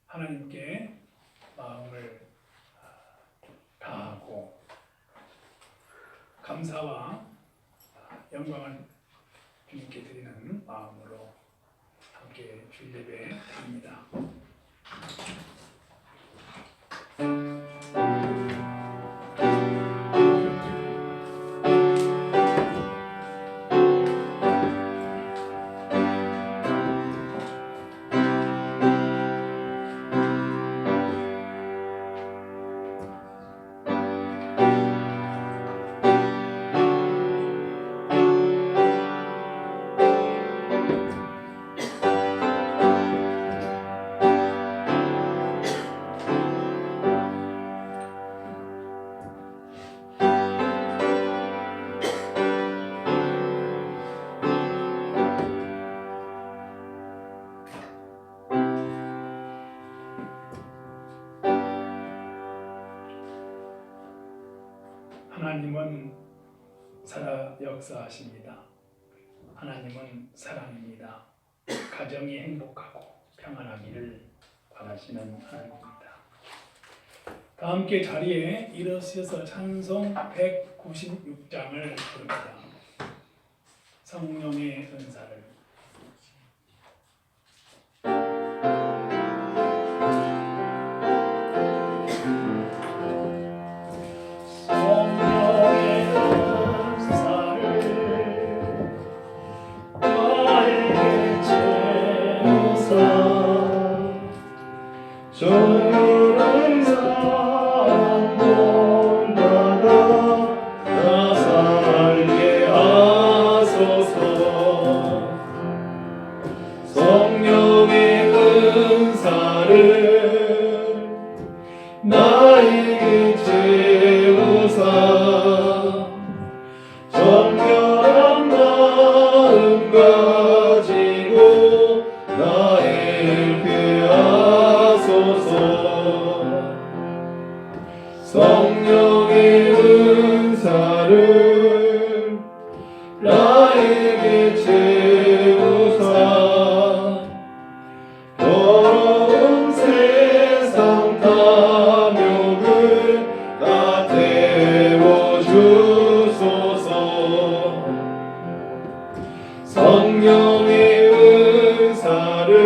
하나님께 마음을 다하고 감사와 영광을 주님께 드리는 마음으로 함께 주일 예배 드립니다. 하나님은 살아 역사하십니다. 하나님은 사랑입니다. 가정이 행복하고 평안하기를 바라시는 하나님입니다. 다 함께 자리에 일어서서 찬송 196장을 부릅니다. 성령의 은사를. 나에게 채우사 정결한 마음 가지고 나에게 하소서. 성령의 은사를 나에게 채우사 더러운 세상 탐욕을 다 태워주소서. 성령의 은사를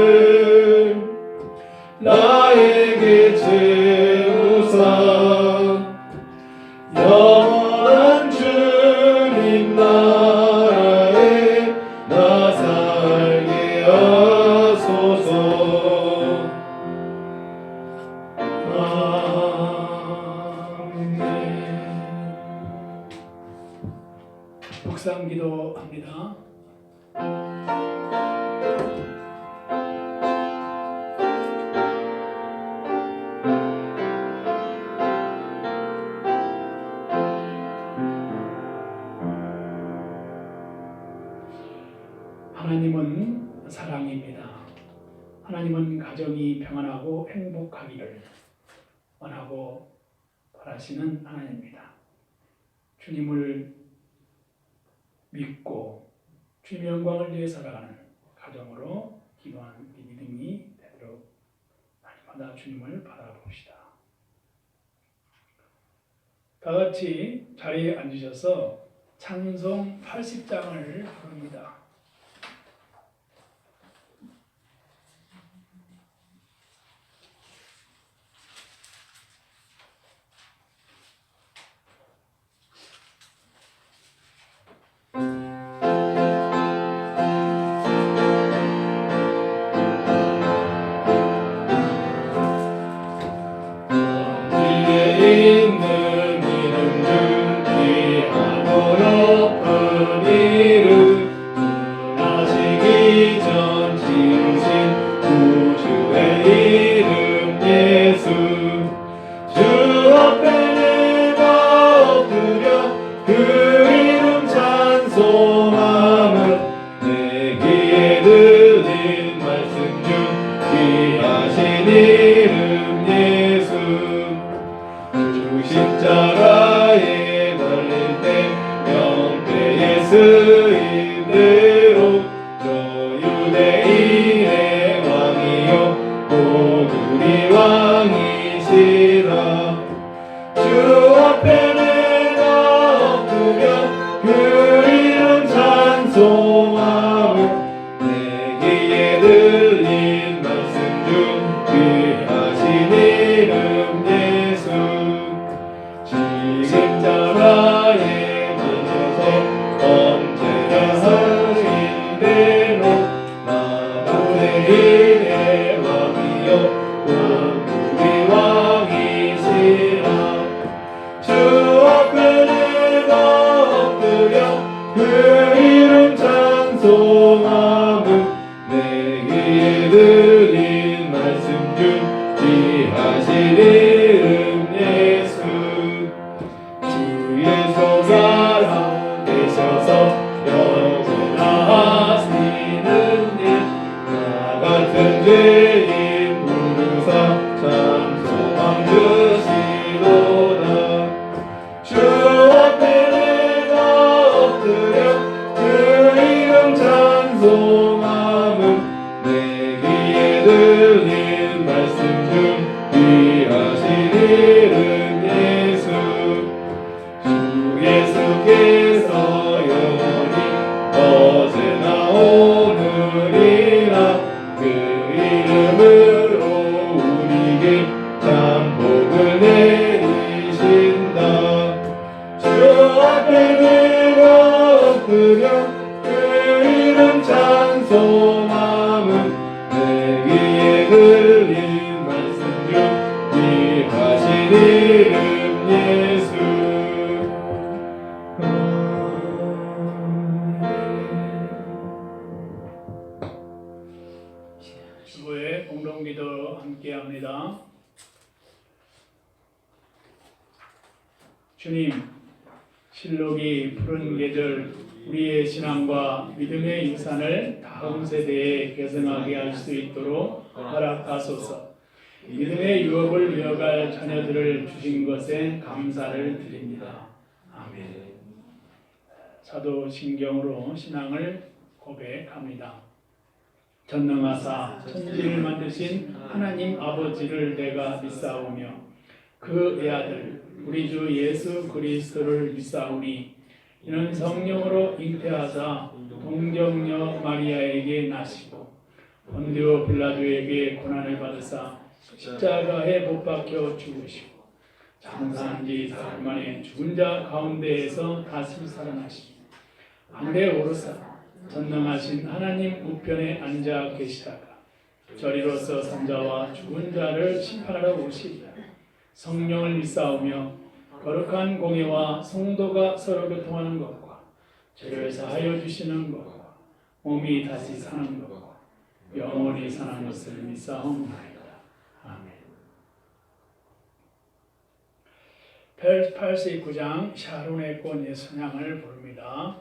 나에게 채우사 영원한 주님 나라에 나 살게 하소서. 묵상 기도합니다. 하나님은 사랑입니다. 하나님은 가정이 평안하고 행복하기를 원하고 바라시는 하나님입니다. 주님을 믿고 주님의 영광을 위해 살아가는 가정으로 기도하는 믿음이 되도록 날마다 주님을 바라봅시다. 다 같이 자리에 앉으셔서 찬송 80장을 부릅니다. 십자가에 달릴 때 명패에 쓰인 대로 저 유대인의 왕이요 곧 우리 들린 말씀 중 귀하신 이름 예수 주 예수께서 영원히 어제나 오늘이나 그 이름으로 우리에게 참 복을 내리신다 주 앞에 내가 엎드려 그 이름 찬송함은 내 귀에 들린 말씀 중 귀하신 이름 예수 주보의 공동기도 함께합니다. 주님, 실록이 푸른 계절 우리의 신앙과 믿음의 유산을 다음 세대에 계승하게 할 수 있도록 허락하소서. 믿음의 유업을 이어갈 자녀들을 주신 것에 감사를 드립니다. 아멘. 사도신경으로 신앙을 고백합니다. 전능하사 천지를 만드신 하나님 아버지를 내가 믿사오며 그 외아들 우리 주 예수 그리스도를 믿사오니 이는 성령으로 잉태하사 동정녀 마리아에게 나시고 본디오 빌라도에게 고난을 받으사 십자가에 못 박혀 죽으시고 장사한 지 사흘 만에 죽은 자 가운데에서 다시 살아나시고 하늘에 오르사 전능하신 하나님 우편에 앉아 계시다가 저리로서 산자와 죽은 자를 심판하러 오시리라. 성령을 믿사오며 거룩한 공예와 성도가 서로 교통하는 것과 죄를 사하여 주시는 것과 몸이 다시 사는 것과 영원히 사는 것을 믿사옵나이다. 아멘. 89장 샤론의 꽃의 순양을 부릅니다.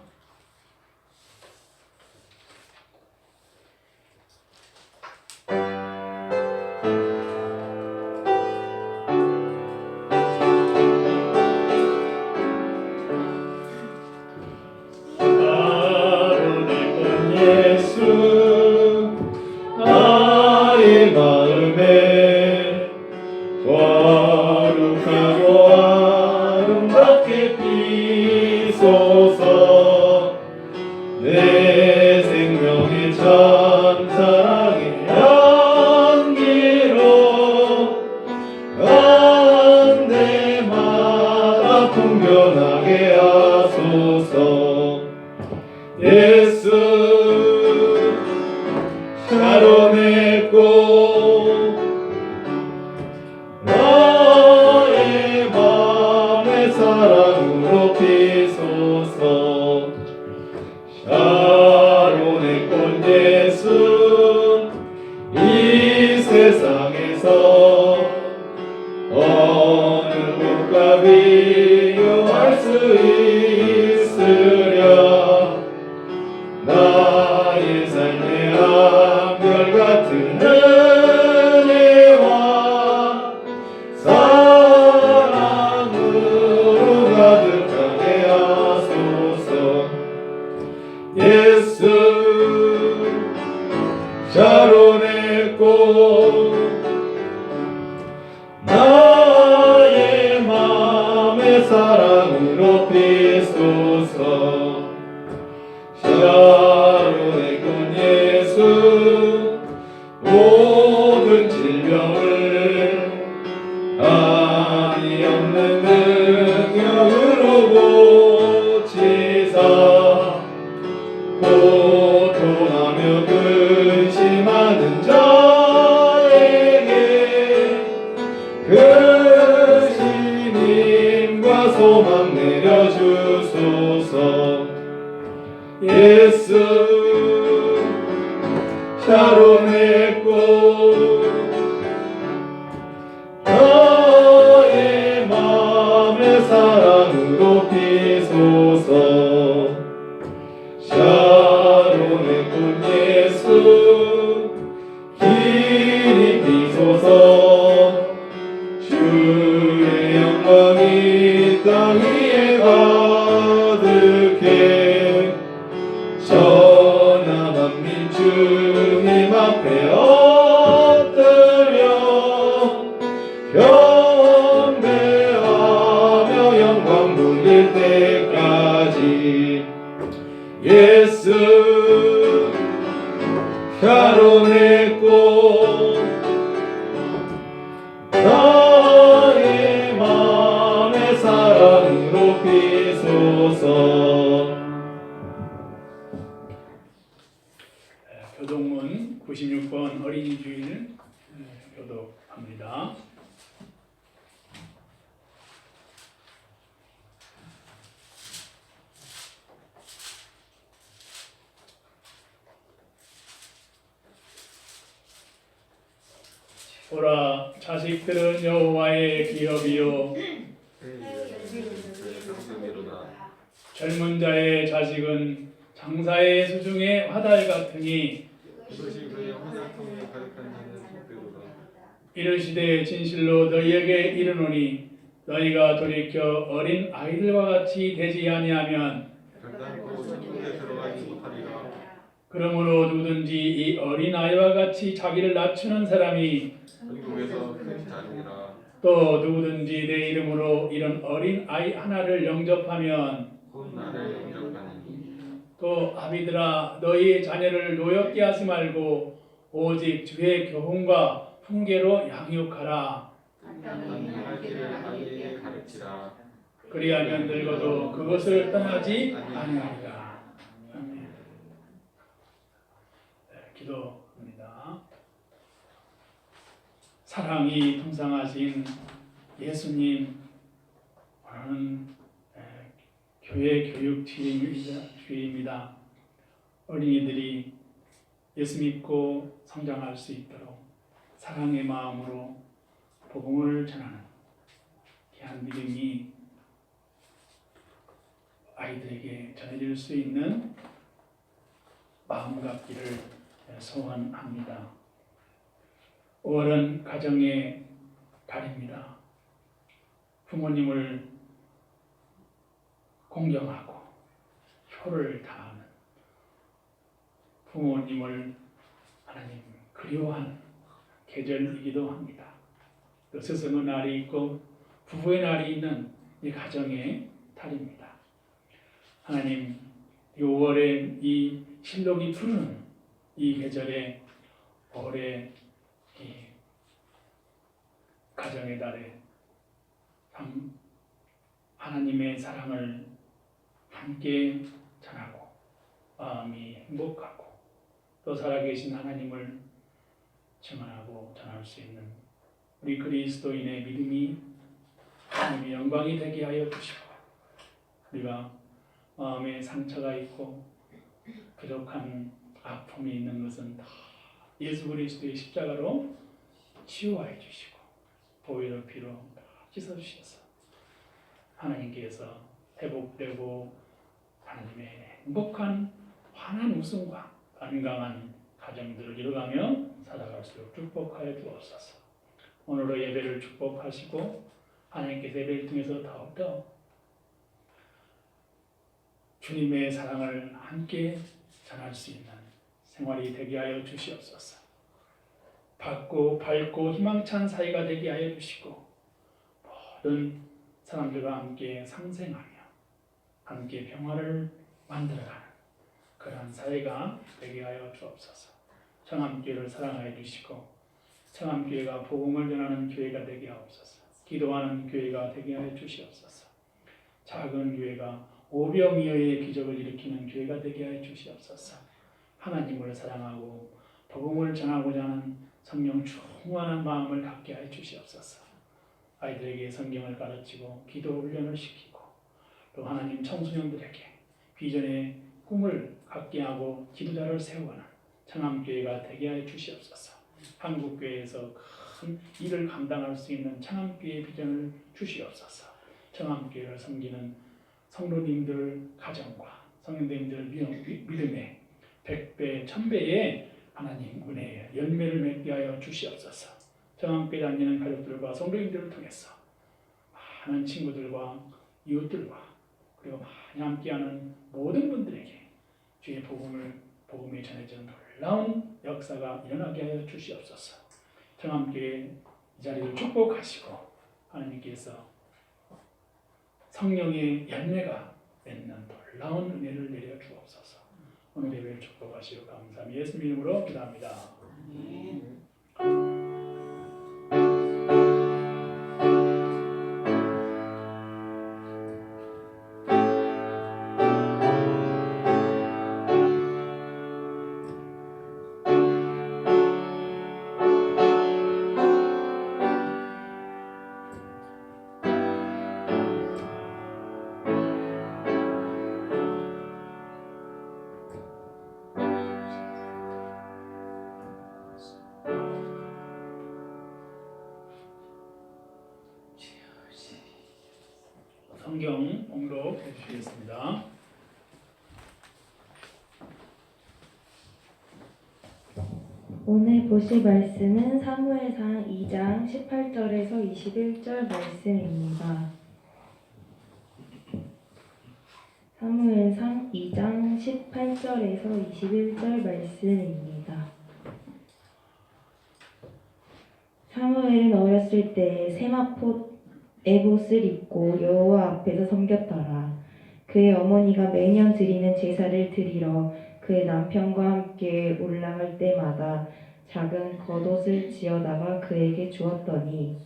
나의 마음에 거룩하고 아름답게 피소서 내 생명의 참 사랑의 향기로 간데마다 풍겨나게 하소서 예수 샤론의 꽃 나의 맘의 사랑으로 피소서 샤론의 꽃 예수 이 세상에서 어느 곳과 비교할 수 있으랴 나의 삶의 한결같은 은혜와 사랑으로 가득하게 하소서 예수 샤론의 꽃 나의 맘의 사랑으로 피소서 샤론의 꽃 예수 모든 질병을 아니 없는 능력으로 고치사 고통하며 근심하는 자에게 그 신임과 소망 내려주소서 예수 샤론의 꽃 교독합니다. 보라, 자식들은 여호와의 기업이요 젊은 자의 자식은 장사의 수중의 화달 같으니 그것이 그의 화살통에 가득한 자는 복되도다. 이르시되 진실로 너희에게 이르노니 너희가 돌이켜 어린 아이들과 같이 되지 아니하면 결단코 천국에 들어가지 못하리라. 그러므로 누구든지 이 어린 아이와 같이 자기를 낮추는 사람이 천국에서 큰 자리라. 또 누구든지 내 이름으로 이런 어린 아이 하나를 영접하면 곧 나를 영접하니 또 아비들아 너희 자녀를 노엽게 하지 말고 오직 주의 교훈과 훈계로 양육하라. 행할 길을 아이에게 가르치라. 그리하면 늙어도 그것을 떠나지 아니하리라. 아멘. 기도합니다. 사랑이 풍성하신 예수님, 오늘은 교회 교육 주일입니다. 어린이들이 예수 믿고 성장할 수 있도록 사랑의 마음으로 복음을 전하는 귀한 믿음이 아이들에게 전해질 수 있는 마음 갖기를 소원합니다. 5월은 가정의 달입니다. 부모님을 공경하고 효를 다하는 부모님을 하나님 그리워하는 계절이기도 합니다. 또 스승의 날이 있고 부부의 날이 있는 이 가정의 달입니다. 하나님, 6월에 이 실록이 푸르는 이 계절에 올해 이 가정의 달에 참 하나님의 사랑을 함께 전하고 마음이 행복하고 또 살아계신 하나님을 증언하고 전할 수 있는 우리 그리스도인의 믿음이 하나님의 영광이 되게 하여 주시고 우리가 마음에 상처가 있고 부족한 아픔이 있는 것은 다 예수 그리스도의 십자가로 치유하여 주시고 보혈의 피로 다 씻어주셔서 하나님께서 회복되고 하나님의 행복한 환한 웃음과 건강한 가정들을 이루가며 살아갈수록 축복하여 주옵소서. 오늘의 예배를 축복하시고 하나님께서 예배를 통해서 더욱더 주님의 사랑을 함께 전할 수 있는 생활이 되게 하여 주시옵소서. 밝고 희망찬 사이가 되게 하여 주시고 모든 사람들과 함께 상생하며 함께 평화를 만들어가는 그러한 사회가 되게 하여 주옵소서. 청암교회를 사랑하여 주시고 청암교회가 복음을 전하는 교회가 되게 하옵소서. 기도하는 교회가 되게 하여 주시옵소서. 작은 교회가 오병이어의 기적을 일으키는 교회가 되게 하여 주시옵소서. 하나님을 사랑하고 복음을 전하고자 하는 성령 충만한 마음을 갖게 하여 주시옵소서. 아이들에게 성경을 가르치고 기도 훈련을 시키고 또 하나님 청소년들에게 비전의 꿈을 갖게 하고 지도자를 세우는 청암교회가 되게 하여 주시옵소서. 한국교회에서 큰 일을 감당할 수 있는 청암교회 비전을 주시옵소서. 청암교회를 섬기는 성도님들 가정과 성도님들 믿음의 100배, 1000배의 하나님 은혜의 열매를 맺게 하여 주시옵소서. 청암교회 다니는 가족들과 성도님들을 통해서 많은 친구들과 이웃들과 그리고 많이 함께하는 모든 분들에게 주의 복음이 전해지는 놀라운 역사가 일어나게 하여 주시옵소서. 청암교회 이 자리를 축복하시고 하나님께서 성령의 열매가 맺는 놀라운 은혜를 내려 주옵소서. 오늘 예배를 축복하시고 감사합니다. 예수님 이름으로 기도합니다. 성경 봉독해 주시겠습니다. 오늘 보실 말씀은 사무엘상 2장 18절에서 21절 말씀입니다. 사무엘상 2장 18절에서 21절 말씀입니다. 사무엘은 어렸을 때 세마포 에봇을 입고 여호와 앞에서 섬겼더라. 그의 어머니가 매년 드리는 제사를 드리러 그의 남편과 함께 올라갈 때마다 작은 겉옷을 지어다가 그에게 주었더니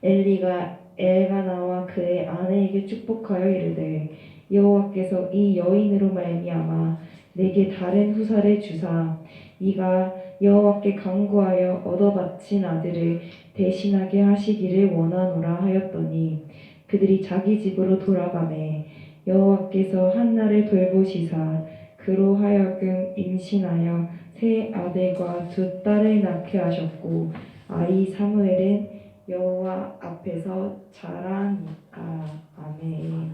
엘리가 엘가나와 그의 아내에게 축복하여 이르되 여호와께서 이 여인으로 말미암아 내게 다른 후사를 주사 이가 여호와께 간구하여 얻어 바친 아들을 대신하게 하시기를 원하노라 하였더니 그들이 자기 집으로 돌아가매 여호와께서 한나를 돌보시사 그로 하여금 임신하여 세 아들과 두 딸을 낳게 하셨고 아이 사무엘은 여호와 앞에서 자라니까. 아멘.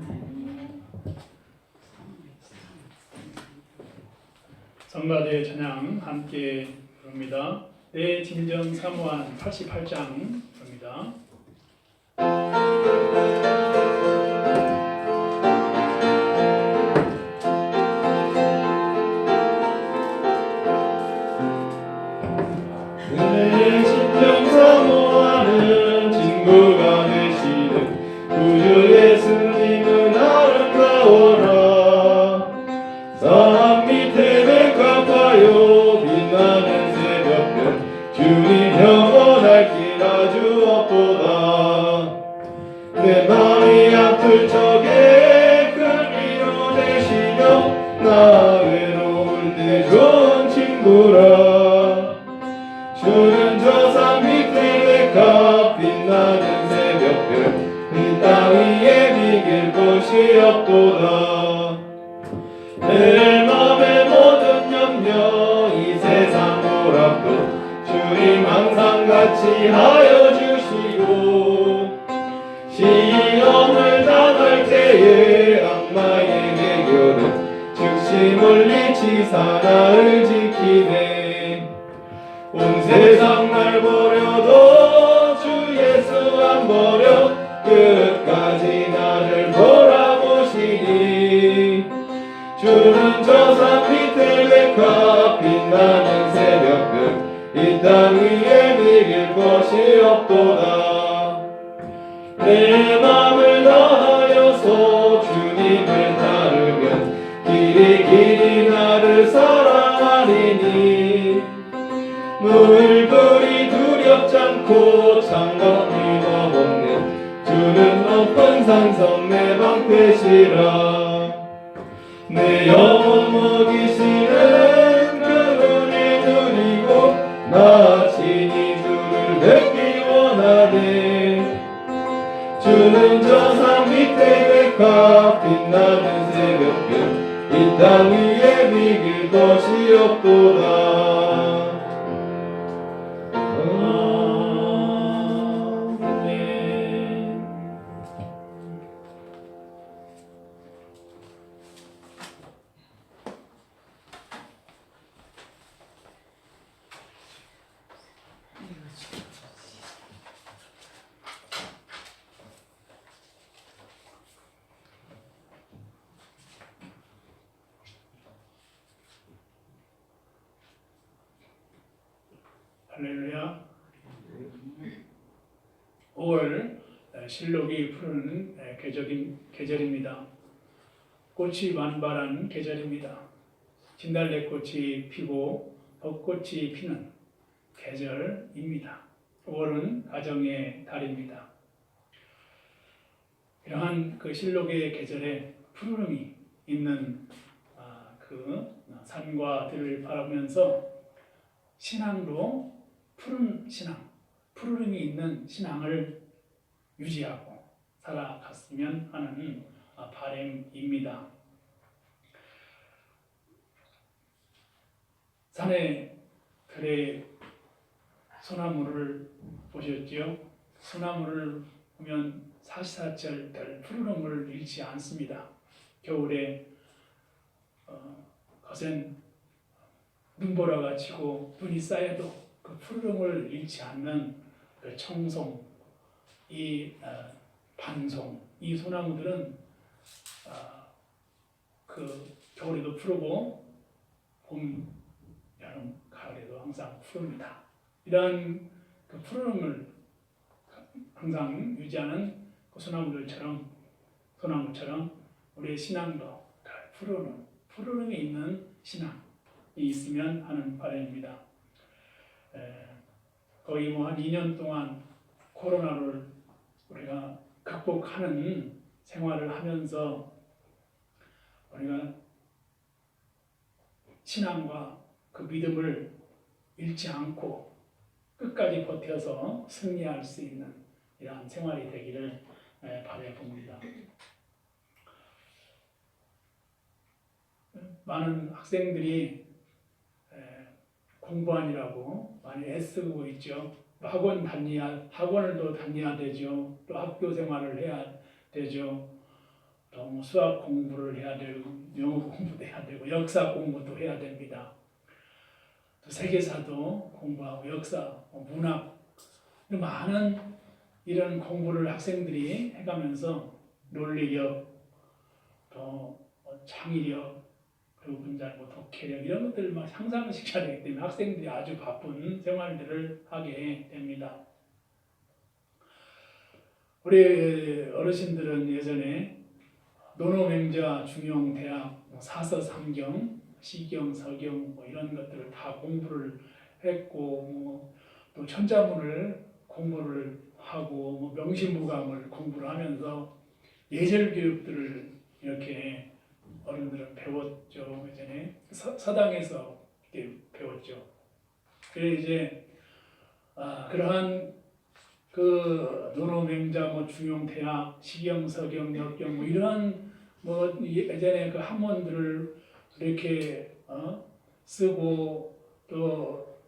성가대 찬양 함께 부릅니다. 내 진정 사모한 88장 부릅니다. 내 심령 사모하는 친구가 되시는 구주 예수님은 아름다워라. 산 밑에 백합화요 빛나는 새벽별 주님 영원할 길 아주 없도다. 내 맘이 아플 적에 큰 위로 되시며 나 외로울 때 좋은 친구라. 주는 저 산 밑에 백합 빛나는 새벽별 이 땅 위에 비길 것이 없도다. 내 맘의 모든 염려 이 세상 오락도 주님 항상 같이 하여 주시고 시험을 당할 때에 악마의 대결은 즉시 물리치사 나를 지키네. 온 세상 날 버려도 주 예수 안 버려 끝까지 나를 돌아보시니 주는 저 산 밑에 백합 빛나는 새벽별 이 땅 위에 비길 것이 없도다. 내 맘을 다하여서 주님을 따르면 길이 길이 나를 사랑하리니 물불이 두렵지 않고 창밖이 넘없는 주는 높은 산성 내 방패시라. 내 영혼 먹이시는 그분이 누리고 나 친히 주를 뵙기 원하네. 주는 저 산 밑에 백합 빛나는 새벽별 이 땅 위에 비길 것이 없도다. 할렐루야. 5월 실록이 푸르는 계절입니다. 꽃이 만발한 계절입니다. 진달래꽃이 피고 벚꽃이 피는 계절입니다. 5월은 가정의 달입니다. 이러한 그 실록의 계절에 푸르름이 있는 그 산과 들을 바라보면서 신앙도 푸른 신앙, 푸르름이 있는 신앙을 유지하고 살아갔으면 하는 바람입니다. 산에 들에 소나무를 보셨지요? 소나무를 보면 사시사철 푸르름을 잃지 않습니다. 겨울에 거센 눈보라가 치고 눈이 쌓여도 그 푸르름을 잃지 않는 그 청송, 이 반송, 이 소나무들은 그 겨울에도 푸르고 봄, 여름, 가을에도 항상 푸릅니다. 이러한 그 푸르름을 항상 유지하는 그 소나무처럼 우리의 신앙도 푸르름이 있는 신앙이 있으면 하는 바람입니다. 거의 뭐 한 2년 동안 코로나를 우리가 극복하는 생활을 하면서 우리가 신앙과 그 믿음을 잃지 않고 끝까지 버텨서 승리할 수 있는 이러한 생활이 되기를 바라봅니다. 많은 학생들이 공부하느라고 많이 애쓰고 있죠. 학원을 또 다녀야 되죠. 또 학교 생활을 해야 되죠. 또 수학 공부를 해야 되고 영어 공부도 해야 되고 역사 공부도 해야 됩니다. 또 세계사도 공부하고 역사, 문학 많은 이런 공부를 학생들이 해가면서 논리력, 또 창의력, 그리고 문장, 독해력 이런 것들을 막 향상을 시켜야 되기 때문에 학생들이 아주 바쁜 생활들을 하게 됩니다. 우리 어르신들은 예전에 논어맹자, 중용, 대학, 사서삼경, 시경, 서경 이런 것들을 다 공부를 했고 또 천자문을 공부를 하고 명심무감을 공부를 하면서 예절 교육들을 이렇게 어른들은 배웠죠. 예전에 서당에서 배웠죠. 그래서 이제 그러한 그 논어맹자, 중용, 대학, 시경, 서경, 역경 이러한 예전에 그 학문들을 이렇게 쓰고 또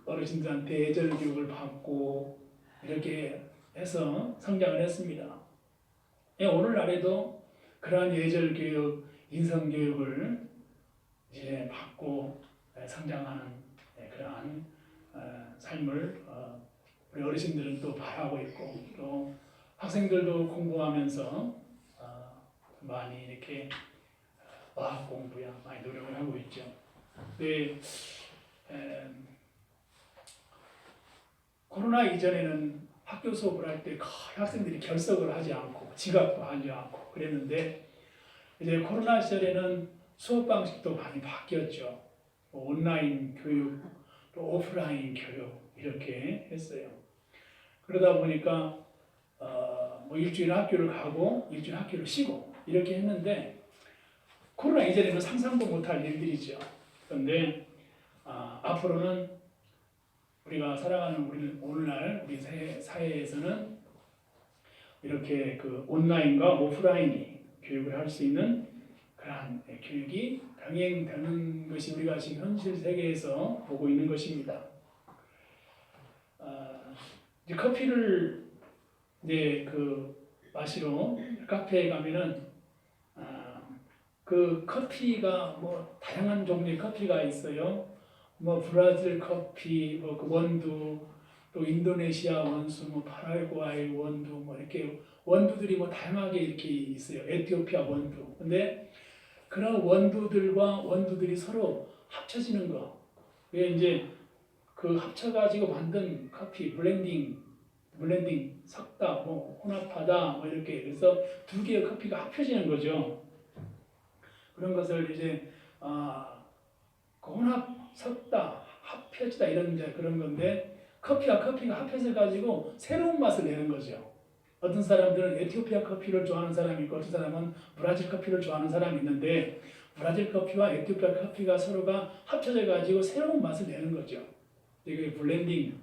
어르신들한테 예절 교육을 받고 이렇게 해서 성장을 했습니다. 오늘날에도 그러한 예절 교육, 인성 교육을 이제 받고 성장하는 그러한 삶을 우리 어르신들은 또 바라고 있고 또 학생들도 공부하면서 많이 이렇게 과학 공부야 많이 노력을 하고 있죠. 근데 코로나 이전에는 학교 수업을 할 때 거의 학생들이 결석을 하지 않고 지각도 하지 않고 그랬는데 이제 코로나 시절에는 수업 방식도 많이 바뀌었죠. 온라인 교육, 또 오프라인 교육 이렇게 했어요. 그러다 보니까 일주일 학교를 가고 일주일 학교를 쉬고 이렇게 했는데 코로나 이전에는 상상도 못할 일들이죠. 그런데 앞으로는 우리가 살아가는 오늘날 우리 사회에서는 이렇게 그 온라인과 오프라인이 교육을 할 수 있는 그러한 교육이 병행되는 것이 우리가 지금 현실 세계에서 보고 있는 것입니다. 이제 커피를 이제 마시러 카페에 가면은 그 커피가 다양한 종류의 커피가 있어요. 브라질 커피, 그 원두, 또 인도네시아 원수, 파라과이 원두, 이렇게 원두들이 다양하게 이렇게 있어요. 에티오피아 원두. 근데 그런 원두들이 서로 합쳐지는 거. 그게 이제 그 합쳐가지고 만든 커피, 블렌딩, 섞다, 혼합하다, 이렇게. 그래서 두 개의 커피가 합쳐지는 거죠. 그런 것을 이제, 섞다, 합쳐지다 이런 그런 건데, 커피가 합해져 가지고 새로운 맛을 내는 거죠. 어떤 사람들은 에티오피아 커피를 좋아하는 사람이 있고 어떤 사람은 브라질 커피를 좋아하는 사람이 있는데 브라질 커피와 에티오피아 커피가 서로가 합쳐져 가지고 새로운 맛을 내는 거죠. 이게 블렌딩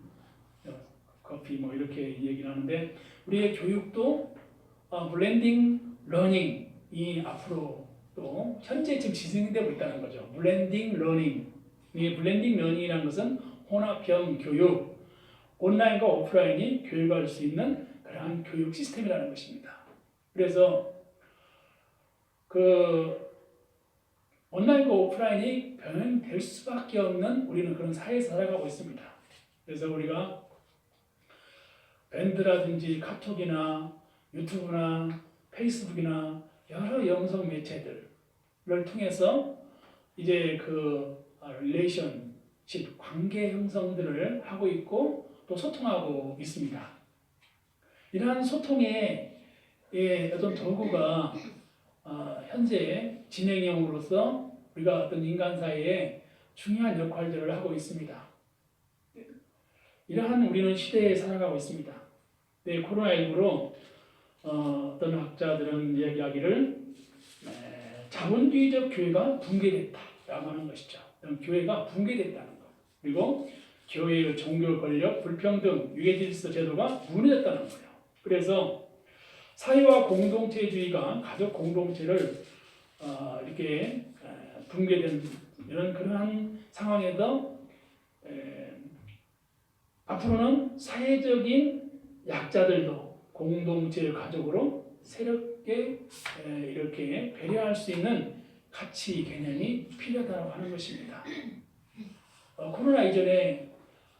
커피 이렇게 얘기를 하는데 우리의 교육도 블렌딩 러닝이 앞으로 또 현재 지금 진행되고 있다는 거죠. 블렌딩 러닝. 이 블렌딩 러닝이라는 것은 혼합형 교육, 온라인과 오프라인이 교육할 수 있는 그러한 교육 시스템이라는 것입니다. 그래서 그 온라인과 오프라인이 병행될 수밖에 없는 우리는 그런 사회에서 살아가고 있습니다. 그래서 우리가 밴드라든지 카톡이나 유튜브나 페이스북이나 여러 영상 매체들을 통해서 이제 그 릴레이션십 관계 형성들을 하고 있고 또 소통하고 있습니다. 이러한 소통의 어떤 도구가 현재 진행형으로서 우리가 어떤 인간 사이에 중요한 역할들을 하고 있습니다. 이러한 우리는 시대에 살아가고 있습니다. 네, 코로나19로 어떤 학자들은 이야기를 자본주의적 교회가 붕괴됐다라고 하는 것이죠. 교회가 붕괴됐다는 것. 그리고 교회의 종교 권력, 불평등, 유해질서 제도가 무너졌다는 거예요. 그래서 사회와 공동체주의가 가족 공동체를 이렇게 붕괴된 이런 그러한 상황에서 앞으로는 사회적인 약자들도 공동체 가족으로 새롭게 이렇게 배려할 수 있는 가치 개념이 필요하다고 하는 것입니다. 코로나 이전에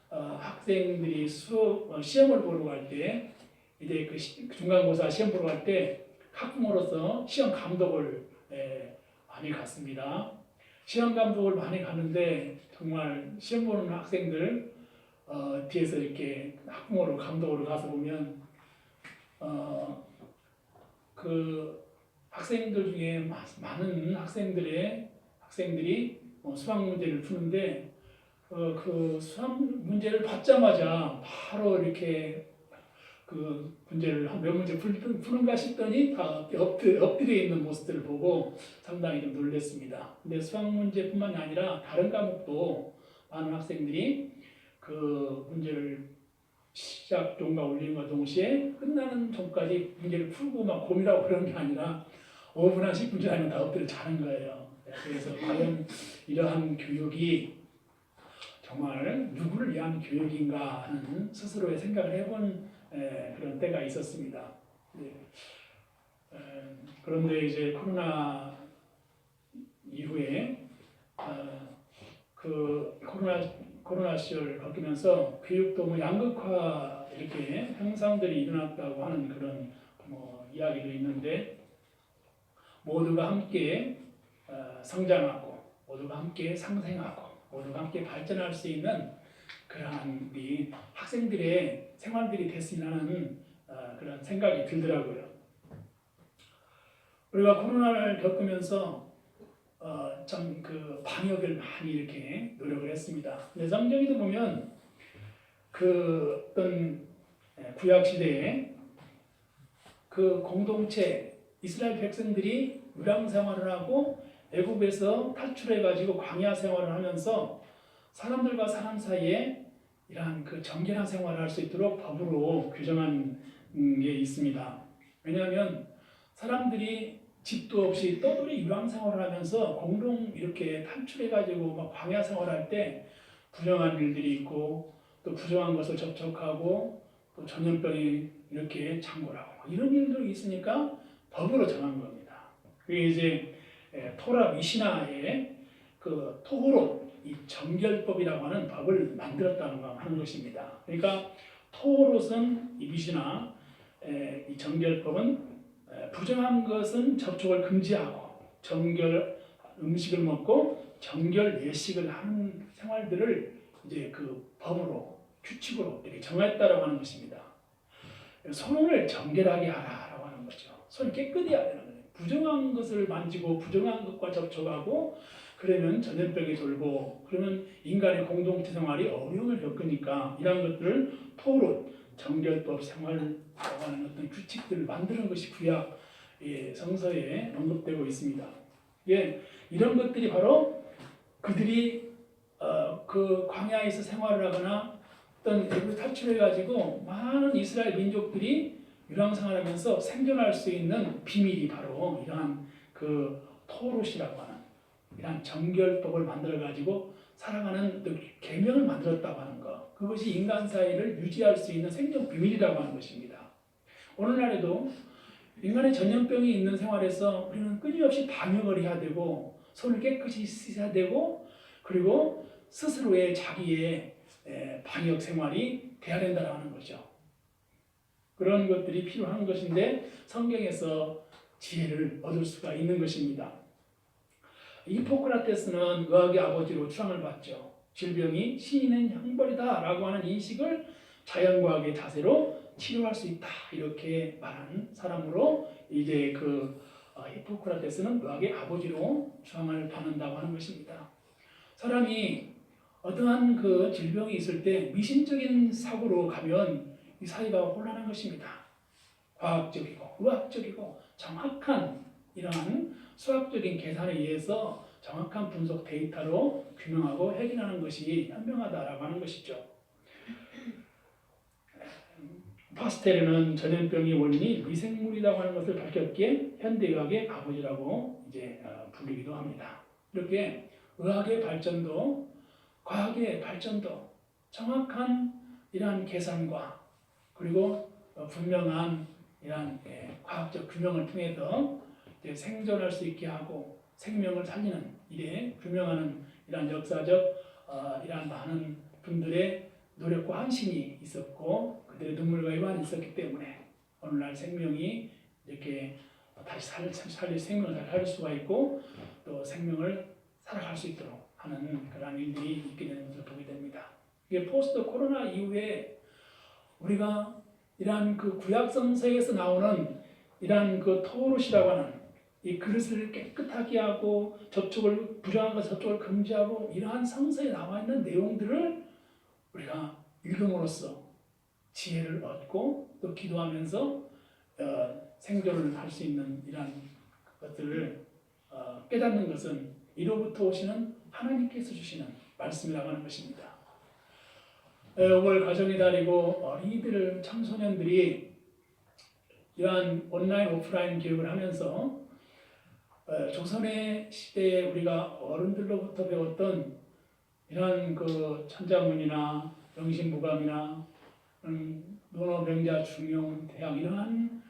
학생들이 시험을 보러 갈 때 이제 그 중간고사 시험 보러 갈 때 학부모로서 시험 감독을 많이 갔습니다. 시험 감독을 많이 가는데 정말 시험 보는 학생들 뒤에서 이렇게 학부모로 감독으로 가서 보면 그 학생들 중에 많은 학생들이 수학 문제를 푸는데 그 수학 문제를 받자마자 바로 이렇게 그 문제를 한 몇 문제 푸는가 싶더니 다 엎드려 있는 모습들을 보고 상당히 좀 놀랐습니다. 근데 수학 문제뿐만이 아니라 다른 과목도 많은 학생들이 그 문제를 시작 종과 울림과 동시에 끝나는 전까지 문제를 풀고 막 고민하고 그런 게 아니라 5분이나 10분 지나면 다 엎드려 자는 거예요. 그래서 과연 이러한 교육이 정말 누구를 위한 교육인가 하는 스스로의 생각을 해본 그런 때가 있었습니다. 그런데 이제 코로나 이후에 그 코로나 시절을 겪으면서 교육도 뭐 양극화 이렇게 현상들이 일어났다고 하는 그런 이야기도 있는데 모두가 함께 성장하고 모두가 함께 상생하고 모두가 함께 발전할 수 있는 그러한 우리 학생들의 생활들이 됐으면 하는 그런 생각이 들더라고요. 우리가 코로나를 겪으면서 참 그 방역을 많이 이렇게 노력을 했습니다. 근데 성경에도 보면 그 어떤 구약 시대에 그 공동체 이스라엘 백성들이 무랑 생활을 하고 애굽에서 탈출해 가지고 광야 생활을 하면서 사람들과 사람 사이에 이러한 그 정결한 생활을 할 수 있도록 법으로 규정한 게 있습니다. 왜냐하면 사람들이 집도 없이 떠돌이 유랑 생활을 하면서 공동 이렇게 탈출해가지고 막 광야 생활할 때 부정한 일들이 있고 또 부정한 것을 접촉하고 또 전염병이 이렇게 창궐하고 이런 일들이 있으니까 법으로 정한 겁니다. 그게 이제 토라 미시나의 그 토호롯 이 정결법이라고 하는 법을 만들었다는 거 하는 것입니다. 그러니까 토호롯은 이 미시나 이 정결법은 부정한 것은 접촉을 금지하고 정결 음식을 먹고 정결 예식을 하는 생활들을 이제 그 법으로 규칙으로 이렇게 정했다라고 하는 것입니다. 손을 정결하게 하라라고 하는 거죠. 손이 깨끗이 해야 되는 거예요. 부정한 것을 만지고 부정한 것과 접촉하고 그러면 전염병이 돌고 그러면 인간의 공동체 생활이 어려움을 겪으니까 이런 것들을 토론 정결법 생활하는 어떤 규칙들을 만드는 것이 구약 성서에 언급되고 있습니다. 이런 것들이 바로 그들이 그 광야에서 생활을 하거나 어떤 애굽 탈출해가지고 많은 이스라엘 민족들이 유랑생활하면서 생존할 수 있는 비밀이 바로 이러한 그 토롯이라고 하는 이러한 정결법을 만들어가지고 살아가는 계명을 만들었다고 하는 것. 그것이 인간 사회를 유지할 수 있는 생존 비밀이라고 하는 것입니다. 오늘날에도 인간의 전염병이 있는 생활에서 우리는 끊임없이 방역을 해야 되고 손을 깨끗이 씻어야 되고 그리고 스스로의 자기의 방역 생활이 돼야 된다는 거죠. 그런 것들이 필요한 것인데 성경에서 지혜를 얻을 수가 있는 것입니다. 히포크라테스는 의학의 아버지로 추앙을 받죠. 질병이 신인의 형벌이다라고 하는 인식을 자연과학의 자세로 치료할 수 있다 이렇게 말하는 사람으로 이제 히포크라테스는 의학의 아버지로 추앙을 받는다고 하는 것입니다. 사람이 어떠한 그 질병이 있을 때 미신적인 사고로 가면 이 사회가 혼란한 것입니다. 과학적이고 의학적이고 정확한 이러한 수학적인 계산에 의해서 정확한 분석 데이터로 규명하고 해결하는 것이 현명하다라고 하는 것이죠. 파스텔은 전염병의 원인이 미생물이라고 하는 것을 밝혔기에 현대의학의 아버지라고 이제 불리기도 합니다. 이렇게 의학의 발전도 과학의 발전도 정확한 이러한 계산과 그리고 분명한 이러한 과학적 규명을 통해서 이제 생존할 수 있게 하고 생명을 살리는 일에 규명하는 이러한 역사적 이러한 많은 분들의 노력과 헌신이 있었고 그들의 눈물과 희망이 있었기 때문에 오늘날 생명이 이렇게 다시 살릴 생명을 살릴 수가 있고 또 생명을 살아갈 수 있도록 하는 그러한 일들이 있게 되는 것을 보게 됩니다. 이게 포스트 코로나 이후에 우리가 이러한 그 구약 성서에서 나오는 이러한 그 토로시라고 하는 이 그릇을 깨끗하게 하고 접촉을 부정한 것 접촉을 금지하고 이러한 성서에 나와 있는 내용들을 우리가 읽음으로써 지혜를 얻고 또 기도하면서 생존을 할 수 있는 이러한 것들을 깨닫는 것은 이로부터 오시는 하나님께서 주시는 말씀이라고 하는 것입니다. 5월 가정의 달이고 어린이들 청소년들이 이러한 온라인 오프라인 교육을 하면서 조선의 시대에 우리가 어른들로부터 배웠던 이러한 그 천자문이나 영신무감이나 논어 명자 중용 대학 이러한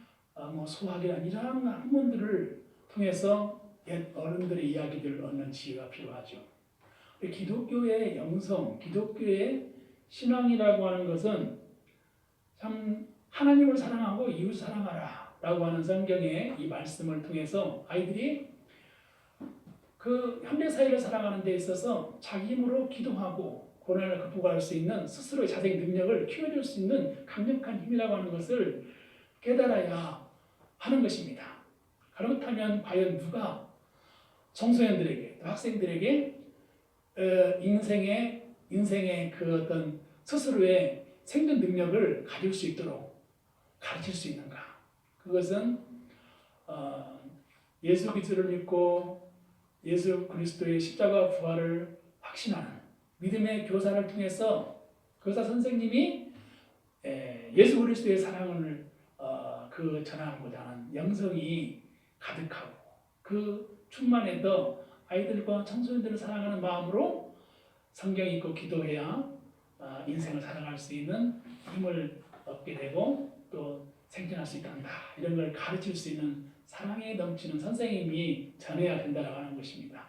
소학이란 이러한 학문들을 통해서 옛 어른들의 이야기들을 얻는 지혜가 필요하죠. 기독교의 영성, 기독교의 신앙이라고 하는 것은 참 하나님을 사랑하고 이웃 사랑하라 라고 하는 성경의 이 말씀을 통해서 아이들이 그 현대사회를 살아가는 데 있어서 자기 힘으로 기도하고 고난을 극복할 수 있는 스스로의 자생 능력을 키워줄 수 있는 강력한 힘이라고 하는 것을 깨달아야 하는 것입니다. 그렇다면 과연 누가 청소년들에게, 학생들에게 인생의 그 어떤 스스로의 생존 능력을 가질 수 있도록 가르칠 수 있는가? 그것은 예수 그리스도를 믿고 예수 그리스도의 십자가 부활을 확신하는 믿음의 교사를 통해서 교사 선생님이 예수 그리스도의 사랑을 그 전하고자 하는 영성이 가득하고 그 충만해서 아이들과 청소년들을 사랑하는 마음으로 성경 읽고 기도해야 인생을 살아갈 수 있는 힘을 얻게 되고 또 생존할 수 있단다. 이런 걸 가르칠 수 있는 사랑에 넘치는 선생님이 전해야 된다고 하는 것입니다.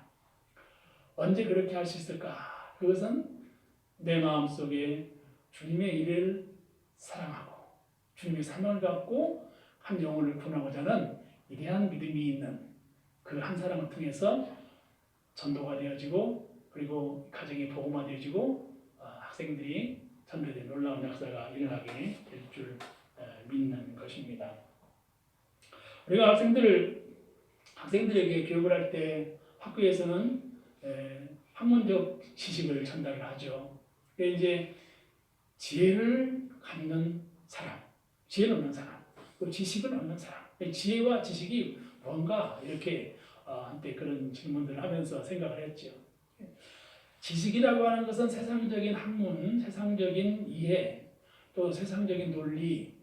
언제 그렇게 할 수 있을까? 그것은 내 마음속에 주님의 일을 사랑하고 주님의 사명을 갖고 한 영혼을 구원하고자 하는 위대한 믿음이 있는 그 한 사람을 통해서 전도가 되어지고 그리고 가정이 복음화되어지고 학생들이 전도된 놀라운 역사가 일어나게 될 줄 믿는 것입니다. 우리가 학생들에게 교육을 할 때 학교에서는 학문적 지식을 전달을 하죠. 이제 지혜를 갖는 사람, 지혜를 얻는 사람, 또 지식을 얻는 사람. 지혜와 지식이 뭔가 이렇게 한때 그런 질문들을 하면서 생각을 했죠. 지식이라고 하는 것은 세상적인 학문, 세상적인 이해, 또 세상적인 논리,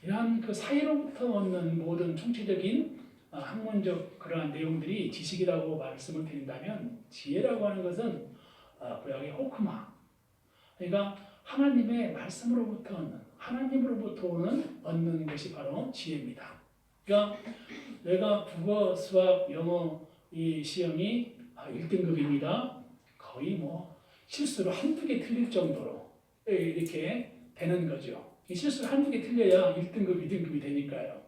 이러한 그 사이로부터 얻는 모든 총체적인 학문적 그러한 내용들이 지식이라고 말씀을 드린다면 지혜라고 하는 것은 구약의 호크마, 그러니까 하나님의 말씀으로부터 얻는 하나님으로부터 오는 얻는 것이 바로 지혜입니다. 그러니까 내가 국어, 수학, 영어 이 시험이 1등급입니다. 거의 뭐 실수로 한두 개 틀릴 정도로 이렇게 되는 거죠. 이 실수를 한두 개 틀려야 1등급, 2등급이 되니까요.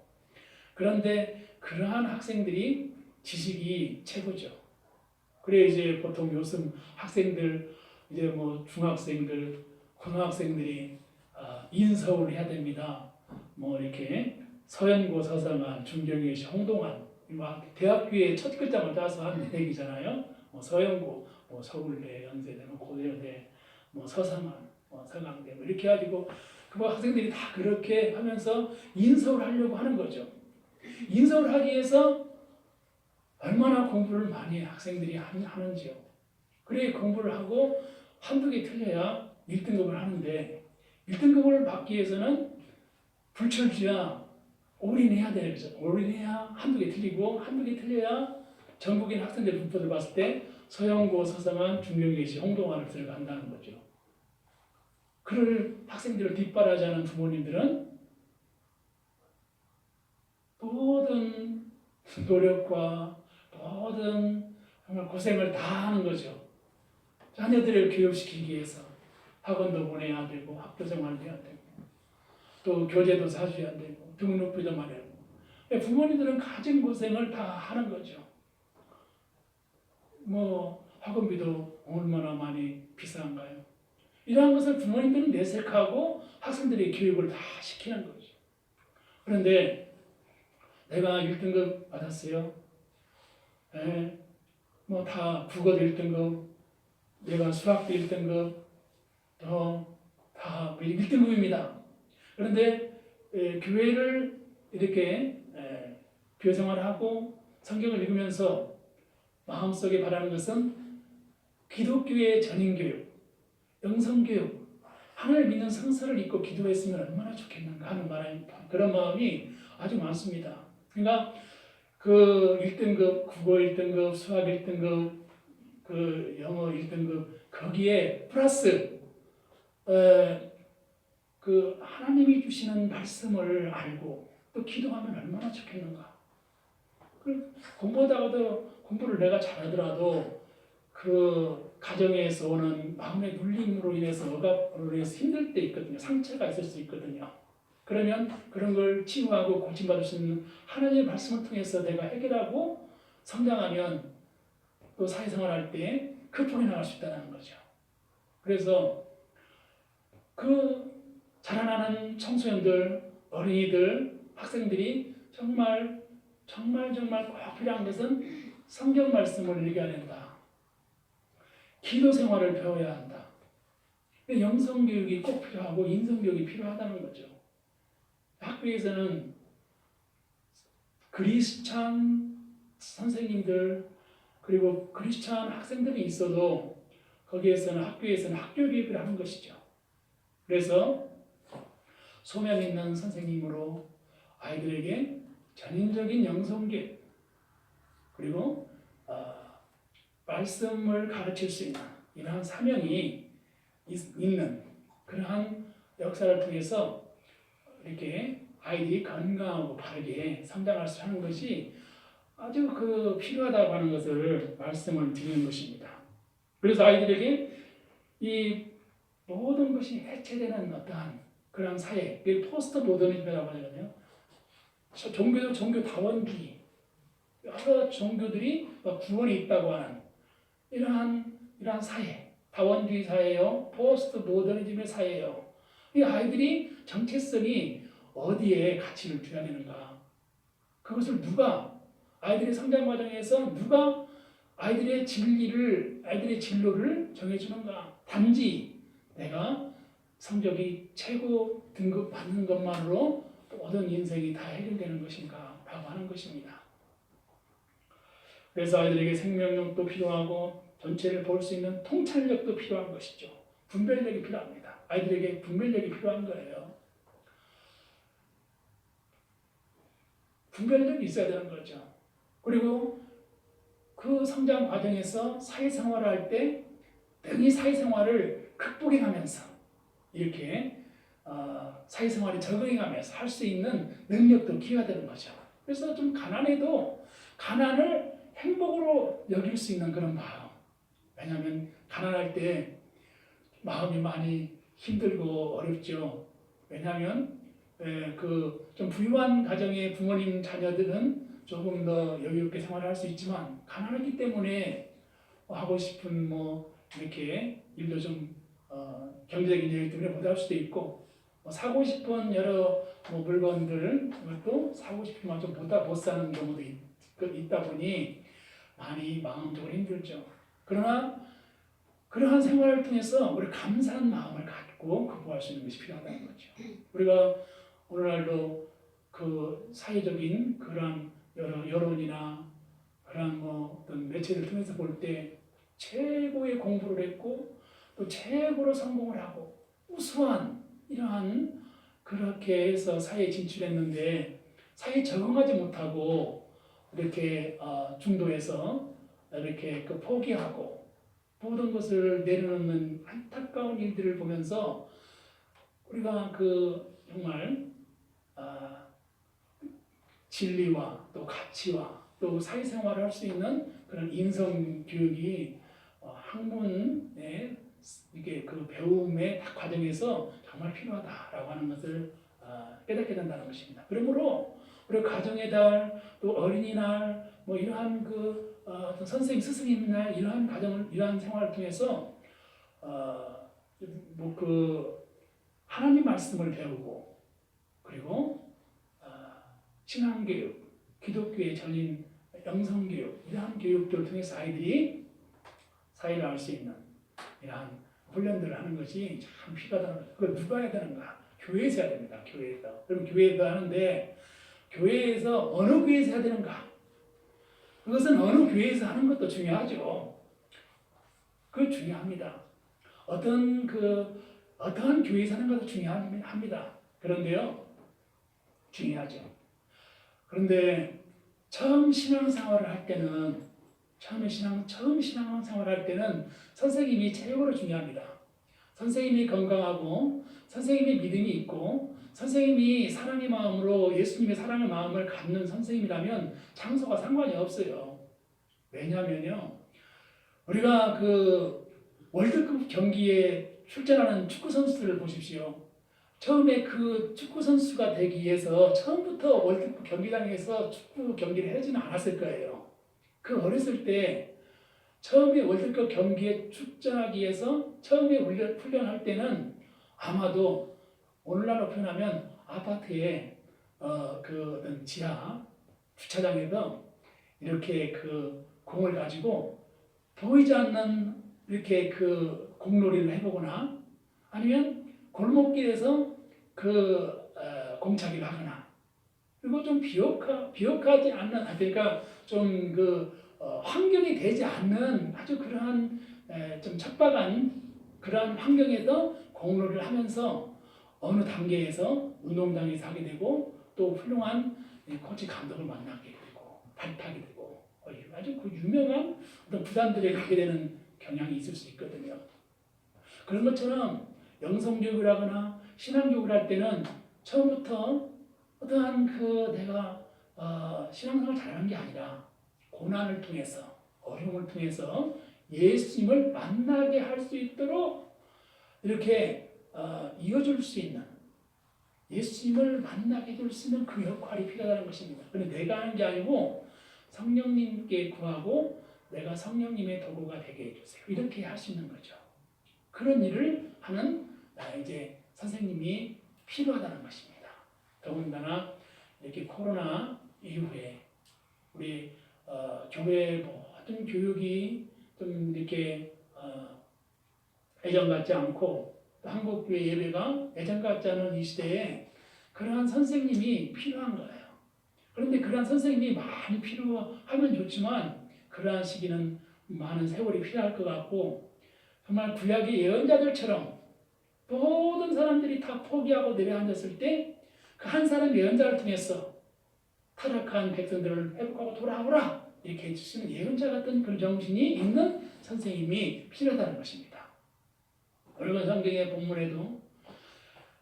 그런데 그러한 학생들이 지식이 최고죠. 그래 이제 보통 요즘 학생들 이제 뭐 중학생들, 고등학생들이 인서울을 해야 됩니다. 뭐 이렇게 서연고, 서성한, 중경외시, 홍동안 막 대학교에 첫 글자만 따서 하는 얘기잖아요. 뭐 서연고, 뭐 서울대, 연세대, 뭐 고려대, 뭐 서성한, 뭐 서강대 뭐 이렇게 해가지고 그 학생들이 다 그렇게 하면서 인서울 하려고 하는 거죠. 인서울 하기 위해서 얼마나 공부를 많이 학생들이 하는지요. 그래 공부를 하고 한두 개 틀려야 1등급을 하는데 1등급을 받기 위해서는 불철주야 올인해야 되는 거죠. 올인해야 한두 개 틀리고 한두 개 틀려야 전국인 학생들 분포를 봤을 때 서영고, 서성한, 중경외시, 홍동안을 들어간다는 거죠. 그럴 학생들을 뒷바라지하는 부모님들은 모든 노력과 모든 정말 고생을 다 하는 거죠. 자녀들을 교육시키기 위해서 학원도 보내야 되고 학교 생활도 해야 되고 또 교재도 사줘야 되고 등록비도 마련하고 부모님들은 가진 고생을 다 하는 거죠. 뭐 학원비도 얼마나 많이 비싼가요? 이러한 것을 부모님들은 내색하고 학생들의 교육을 다 시키는 거죠. 그런데 내가 1등급 받았어요. 뭐 다 국어도 1등급, 내가 수학도 1등급, 다 1등급입니다. 그런데 교회를 이렇게 교회 생활을 하고 성경을 읽으면서 마음속에 바라는 것은 기독교의 전인교육, 영성교육, 하나님을 믿는 성서를 읽고 기도했으면 얼마나 좋겠는가 하는 그런 마음이 아주 많습니다. 그러니까 그 1등급, 국어 1등급, 수학 1등급, 그 영어 1등급 거기에 플러스 그 하나님이 주시는 말씀을 알고 또 기도하면 얼마나 좋겠는가. 공부하다가도 공부를 내가 잘하더라도 그 가정에서 오는 마음의 눌림으로 인해서 억압으로 인해서 힘들 때 있거든요. 상처가 있을 수 있거든요. 그러면 그런 걸 치유하고 고침받을 수 있는 하나님의 말씀을 통해서 내가 해결하고 성장하면 또 사회생활할 때 극복해 나갈 수 있다는 거죠. 그래서 그 자라나는 청소년들, 어린이들, 학생들이 정말 꼭 필요한 것은 성경 말씀을 읽어야 된다. 기도 생활을 배워야 한다. 영성교육이 꼭 필요하고 인성교육이 필요하다는 거죠. 학교에서는 그리스찬 선생님들 그리고 그리스찬 학생들이 있어도 거기에서는 학교에서는 학교 교육을 하는 것이죠. 그래서 소명 있는 선생님으로 아이들에게 전인적인 영성교육 그리고 말씀을 가르칠 수 있는 이러한 사명이 있는 그러한 역사를 통해서 이렇게 아이들이 건강하고 바르게 성장할 수 있는 것이 아주 필요하다고 하는 것을 말씀을 드리는 것입니다. 그래서 아이들에게 이 모든 것이 해체되는 어떠한 그런 사회, 포스트 모더니즘이라고 하거든요. 종교도 종교 다원주의, 여러 종교들이 구원이 있다고 하는 이러한 사회, 다원주의 사회요, 포스트 모더니즘의 사회요. 이 아이들이 정체성이 어디에 가치를 두어야 되는가? 그것을 누가 아이들의 성장 과정에서 누가 아이들의 진로를 정해주는가? 단지 내가 성적이 최고 등급 받는 것만으로 모든 인생이 다 해결되는 것인가? 라고 하는 것입니다. 그래서 아이들에게 생명력도 필요하고 전체를 볼 수 있는 통찰력도 필요한 것이죠. 분별력이 필요합니다. 아이들에게 분별력이 필요한 거예요. 분별력이 있어야 되는 거죠. 그리고 그 성장 과정에서 사회생활을 할 때 능히 사회생활을 극복해가면서 이렇게 사회생활에 적응하면서 할 수 있는 능력도 기여되는 거죠. 그래서 좀 가난해도 가난을 행복으로 여길 수 있는 그런 마음. 왜냐하면 가난할 때 마음이 많이 힘들고 어렵죠. 왜냐하면 좀 부유한 가정의 부모님 자녀들은 조금 더 여유롭게 생활할 수 있지만 가난하기 때문에 하고 싶은 이렇게 일도 좀 경제적인 여유 때문에 못할 수도 있고 사고 싶은 여러 물건들 또 사고 싶지만 좀 못 사는 경우도 있다 보니 많이 마음적으로 힘들죠. 그러나 그러한 생활을 통해서 우리 감사한 마음을 갖고 극복할 수 있는 것이 필요하다는 거죠. 우리가 오늘날도 그 사회적인 그러한 여론이나 그러한 어떤 매체를 통해서 볼 때 최고의 공부를 했고 또 최고로 성공을 하고 우수한 이러한 그렇게 해서 사회에 진출했는데 사회에 적응하지 못하고 이렇게 중도에서 이렇게 포기하고 모든 것을 내려놓는 안타까운 일들을 보면서 우리가 정말 진리와 또 가치와 또 사회생활을 할 수 있는 그런 인성 교육이 학문의 이게 배움의 과정에서 정말 필요하다라고 하는 것을 깨닫게 된다는 것입니다. 그러므로 우리 가정의 달, 또 어린이날, 이러한 어떤 선생님, 스승님이나 이러한 가정을 이러한 생활을 통해서 하나님 말씀을 배우고 그리고 신앙교육, 기독교의 전인 영성교육 이러한 교육들을 통해서 아이들이 사회를 알 수 있는 이러한 훈련들을 하는 것이 참 필요하다는 거죠. 그걸 누가 해야 되는가? 교회에서 해야 됩니다. 교회에서. 그럼 교회에서 하는데 교회에서 어느 교회에서 해야 되는가? 그것은 어느 교회에서 하는 것도 중요하죠. 그거 중요합니다. 어떤 교회에서 하는 것도 중요합니다. 그런데요, 중요하죠. 그런데 처음 신앙생활을 할 때는 처음 신앙생활을 할 때는 선생님이 최고로 중요합니다. 선생님이 건강하고 선생님이 믿음이 있고 선생님이 사랑의 마음으로 예수님의 사랑의 마음을 갖는 선생님이라면 장소가 상관이 없어요. 왜냐하면요, 우리가 월드컵 경기에 출전하는 축구 선수들을 보십시오. 처음에 축구 선수가 되기 위해서 처음부터 월드컵 경기장에서 축구 경기를 하지는 않았을 거예요. 어렸을 때 처음에 월드컵 경기에 출전하기 위해서 처음에 훈련할 때는 아마도 오늘날로 표현하면 아파트의 어떤 지하 주차장에서 이렇게 공을 가지고 보이지 않는 이렇게 공놀이를 해보거나 아니면 골목길에서 공차기를 하거나 그리고 좀 비옥하지 않는 그러니까 좀 환경이 되지 않는 아주 그러한 좀 척박한 그러한 환경에서 공놀이를 하면서 어느 단계에서 운동장에서 하게 되고 또 훌륭한 코치 감독을 만나게 되고 발탁이 되고 아주 유명한 어떤 구단들에 가게 되는 경향이 있을 수 있거든요. 그런 것처럼 영성교육을 하거나 신앙교육을 할 때는 처음부터 어떠한 내가 신앙생활을 잘하는 게 아니라 고난을 통해서 어려움을 통해서 예수님을 만나게 할 수 있도록 이렇게 이어줄 수 있는 예수님을 만나게 해줄 수 있는 그 역할이 필요하다는 것입니다. 그런데 내가 하는 게 아니고 성령님께 구하고 내가 성령님의 도구가 되게 해주세요. 이렇게 할 수 있는 거죠. 그런 일을 하는 이제 선생님이 필요하다는 것입니다. 더군다나 이렇게 코로나 이후에 우리 교회 모든 교육이 좀 이렇게 예전 같지 않고 또 한국교회 예배가 예전 같지 않은 이 시대에 그러한 선생님이 필요한 거예요. 그런데 그러한 선생님이 많이 필요하면 좋지만 그러한 시기는 많은 세월이 필요할 것 같고 정말 구약의 예언자들처럼 모든 사람들이 다 포기하고 내려앉았을 때 그 한 사람 예언자를 통해서 타락한 백성들을 회복하고 돌아오라 이렇게 해주시는 예언자 같은 그런 정신이 있는 선생님이 필요하다는 것입니다. 오늘 성경의 본문에도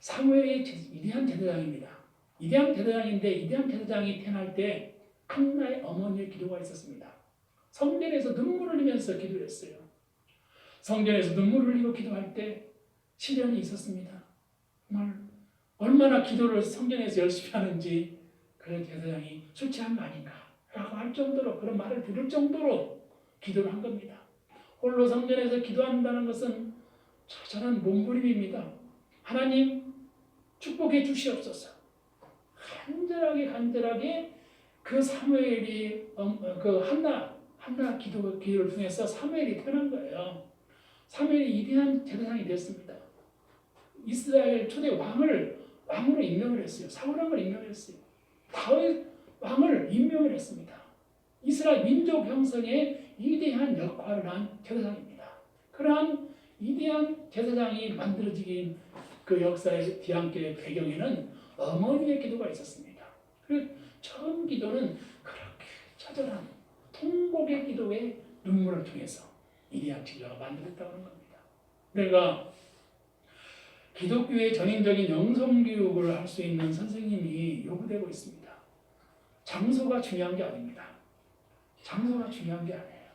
사무엘이 위대한 제사장입니다. 위대한 제사장인데 위대한 제사장이 태어날 때 한나의 어머니의 기도가 있었습니다. 성전에서 눈물을 흘리면서 기도했어요. 성전에서 눈물을 흘리고 기도할 때 시련이 있었습니다. 정말 얼마나 기도를 성전에서 열심히 하는지 그 제사장이 술 취한 거 아닌가 라고 할 정도로 그런 말을 들을 정도로 기도를 한 겁니다. 홀로 성전에서 기도한다는 것은 처절한 몸부림입니다. 하나님 축복해 주시옵소서. 간절하게 그 사무엘이 그 한나 기도를 통해서 사무엘이 태어난 거예요. 사무엘이 위대한 제사장이 됐습니다. 이스라엘 초대 왕으로 임명을 했어요. 사울왕을 임명을 했어요. 다윗 왕을 임명을 했습니다. 이스라엘 민족 형성에 위대한 역할을 한 제사장입니다. 그러한 위대한 제사장이 만들어지긴 그 역사의 뒤안길의 배경에는 어머니의 기도가 있었습니다. 그 처음 기도는 그렇게 처절한 통곡의 기도의 눈물을 통해서 위대한 지도가 만들었다고 하는 겁니다. 내가 기독교의 전인적인 영성교육을 할 수 있는 선생님이 요구되고 있습니다. 장소가 중요한 게 아닙니다. 장소가 중요한 게 아니에요.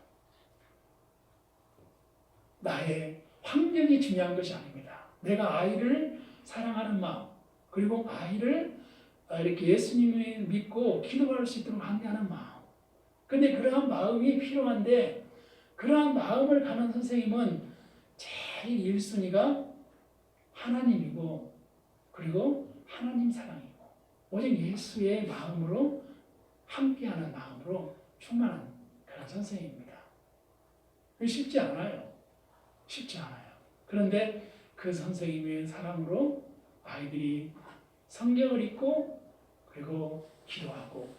나의 환경이 중요한 것이 아닙니다. 내가 아이를 사랑하는 마음, 그리고 아이를 이렇게 예수님을 믿고 기도할 수 있도록 환대하는 마음. 근데 그러한 마음이 필요한데 그러한 마음을 가는 선생님은 제일 1순위가 하나님이고 그리고 하나님 사랑이고 오직 예수의 마음으로 함께하는 마음으로 충만한 그런 선생님입니다. 쉽지 않아요. 쉽지 않아요. 그런데 그 선생님의 사랑으로 아이들이 성경을 읽고 그리고 기도하고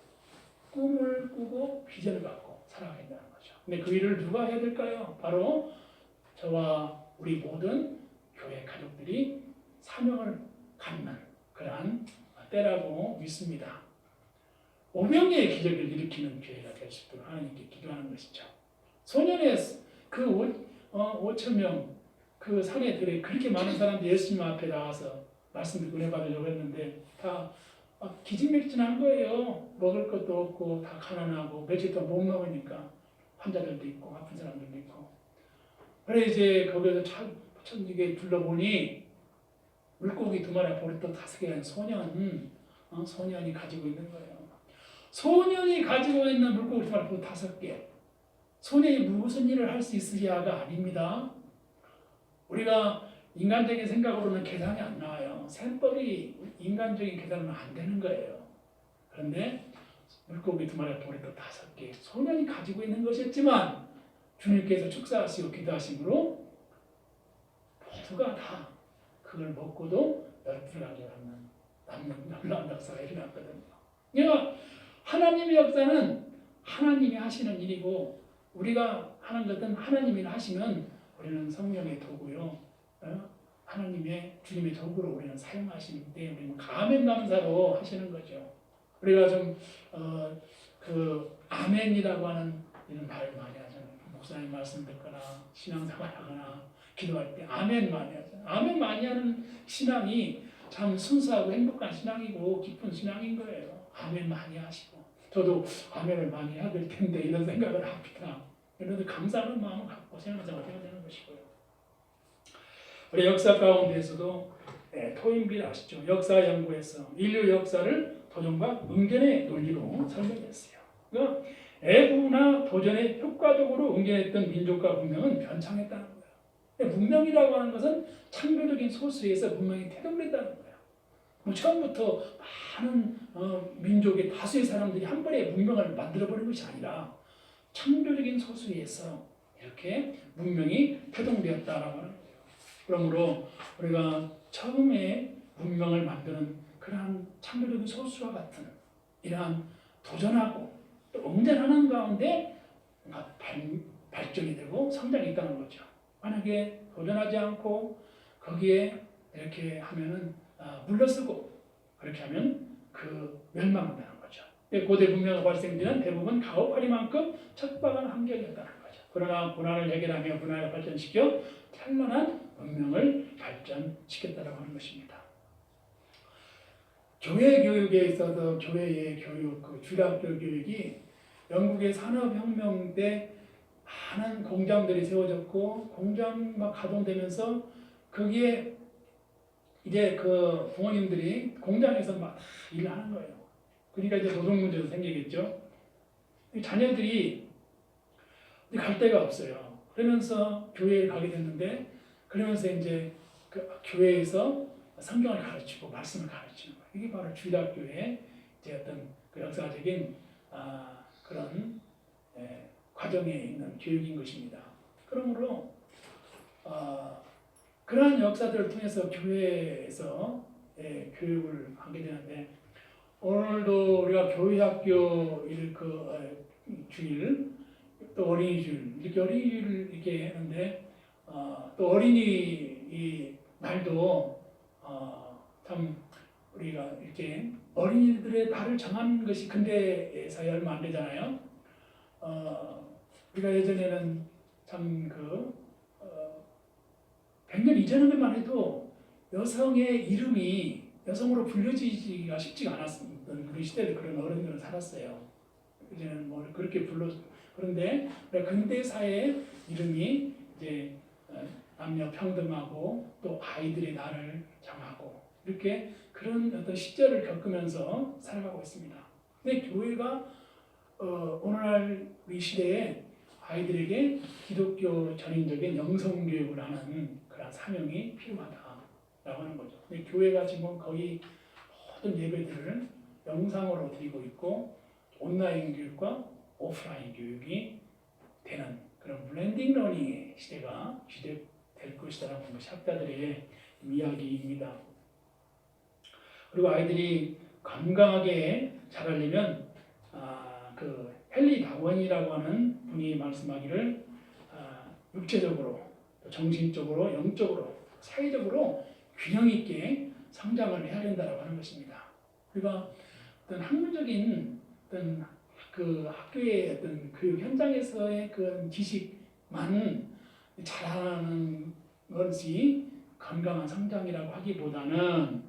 꿈을 꾸고 비전을 갖고 살아가겠다는 거죠. 근데 그 일을 누가 해야 될까요? 바로 저와 우리 모든 교회 가족들이 사명을 갖는 그러한 때라고 믿습니다. 오병이의 기적을 일으키는 교회가 될 수 있도록 하나님께 기도하는 것이죠. 소년의 그 5천 명 그 산에 들에 그렇게 많은 사람들이 예수님 앞에 나와서 말씀 듣고 은혜 받으려고 했는데 다 기진맥진한 거예요. 먹을 것도 없고 다 가난하고 며칠 동안 못 먹으니까 환자들도 있고 아픈 사람들도 있고. 그래 이제 거기서 천지게 둘러보니 물고기 2마리 보리떡 5개라는 소년이 가지고 있는 거예요. 소년이 가지고 있는 물고기 2마리 보리떡 5개. 소년이 무슨 일을 할 수 있으리야가 아닙니다. 우리가 인간적인 생각으로는 계산이 안 나와요. 셈법이 인간적인 계산은 안 되는 거예요. 그런데 물고기 2마리 보리떡 5개. 소년이 가지고 있는 것이었지만 주님께서 축사하시고 기도하심으로 모두가 다 그걸 먹고도 열풀하게 남는 놀라운 역사가 일어났거든요. 그러니까 하나님의 역사는 하나님이 하시는 일이고 우리가 하는 것은 하나님이 하시면 우리는 성령의 도구요. 하나님의 주님의 도구로 우리는 사용하시는데 우리는 감사로 하시는 거죠. 우리가 좀 아멘이라고 하는 이런 말을 많이 하잖아요. 목사님 말씀 듣거나 신앙생활하거나 기도할 때 아멘 많이 하잖아요. 아멘 많이 하는 신앙이 참 순수하고 행복한 신앙이고 깊은 신앙인 거예요. 아멘 많이 하시고 저도 아멘을 많이 해야 될 텐데 이런 생각을 합니다. 그런데 감사하는 마음을 갖고 생활생활 해야 되는 것이고요. 우리 역사 가운데에서도 토인빌 아시죠? 역사 연구에서 인류 역사를 도전과 응견의 논리로 설명했어요. 그러니까 애구나 도전에 효과적으로 응견했던 민족과 문명은 변창했다는 거예요. 문명이라고 하는 것은 창조적인 소스에서 문명이 태동됐다는 거예요. 뭐 처음부터 많은 민족의 다수의 사람들이 한 번에 문명을 만들어버린 것이 아니라 창조적인 소스에서 이렇게 문명이 태동되었다라고 하는 거예요. 그러므로 우리가 처음에 문명을 만드는 그러한 창조적인 소스와 같은 이러한 도전하고 또 응전하는 가운데 발전이 되고 성장이 있다는 거죠. 만약에 도전하지 않고 거기에 이렇게 하면은 물러서고 그렇게 하면 그 멸망한다는 거죠. 고대 문명의 발생지는 대부분 가오파리만큼 척박한 환경이었다는 거죠. 그러나 고난을 해결하며 문화를 발전시켜 찬란한 문명을 발전시켰다고 하는 것입니다. 교회 교육에 있어서 교회의 교육, 그 주일학교 교육이 영국의 산업혁명 때 많은 공장들이 세워졌고 공장 막 가동되면서 거기에 이제 그 부모님들이 공장에서 막 일을 하는 거예요. 그러니까 이제 노동 문제도 생기겠죠. 자녀들이 갈 데가 없어요. 그러면서 교회에 가게 됐는데 그러면서 이제 그 교회에서 성경을 가르치고 말씀을 가르치는 거예요. 이게 바로 주일학교의 이제 어떤 그 역사적인 그런 과정에 있는 교육인 것입니다. 그러므로 그러한 역사들을 통해서 교회에서 교육을 하게 되는데 오늘도 우리가 교회학교 주일 또 어린이 주일 이렇게 어린이 주일 이렇게 하는데 또 어린이 이 날도 참 우리가 이렇게 어린이들의 날을 정하는 것이 근대에서야 얼마 안 되잖아요. 우리가 예전에는 참 100년 이전에만 해도 여성의 이름이 여성으로 불려지기가 쉽지가 않았던 그런 시대를 그런 어른들은 살았어요. 이제는 뭐 그렇게 그런데 근대 사회의 이름이 이제 남녀 평등하고 또 아이들의 날을 정하고 이렇게 그런 어떤 시절을 겪으면서 살아가고 있습니다. 근데 교회가 오늘날 우리 시대에 아이들에게 기독교 전인적인 영성 교육을 하는 그런 사명이 필요하다라고 하는 거죠. 근데 교회가 지금 거의 모든 예배들을 영상으로 드리고 있고 온라인 교육과 오프라인 교육이 되는 그런 블렌딩 러닝의 시대가 시작될 것이라는 것이 학자들의 이야기입니다. 그리고 아이들이 건강하게 자라려면 그 헨리 다원이라고 하는 분이 말씀하기를 육체적으로, 정신적으로, 영적으로, 사회적으로 균형 있게 성장을 해야 된다고 하는 것입니다. 우리가 어떤 학문적인 어떤 그 학교의 어떤 교육 현장에서의 그 지식만 잘하는 것이 건강한 성장이라고 하기보다는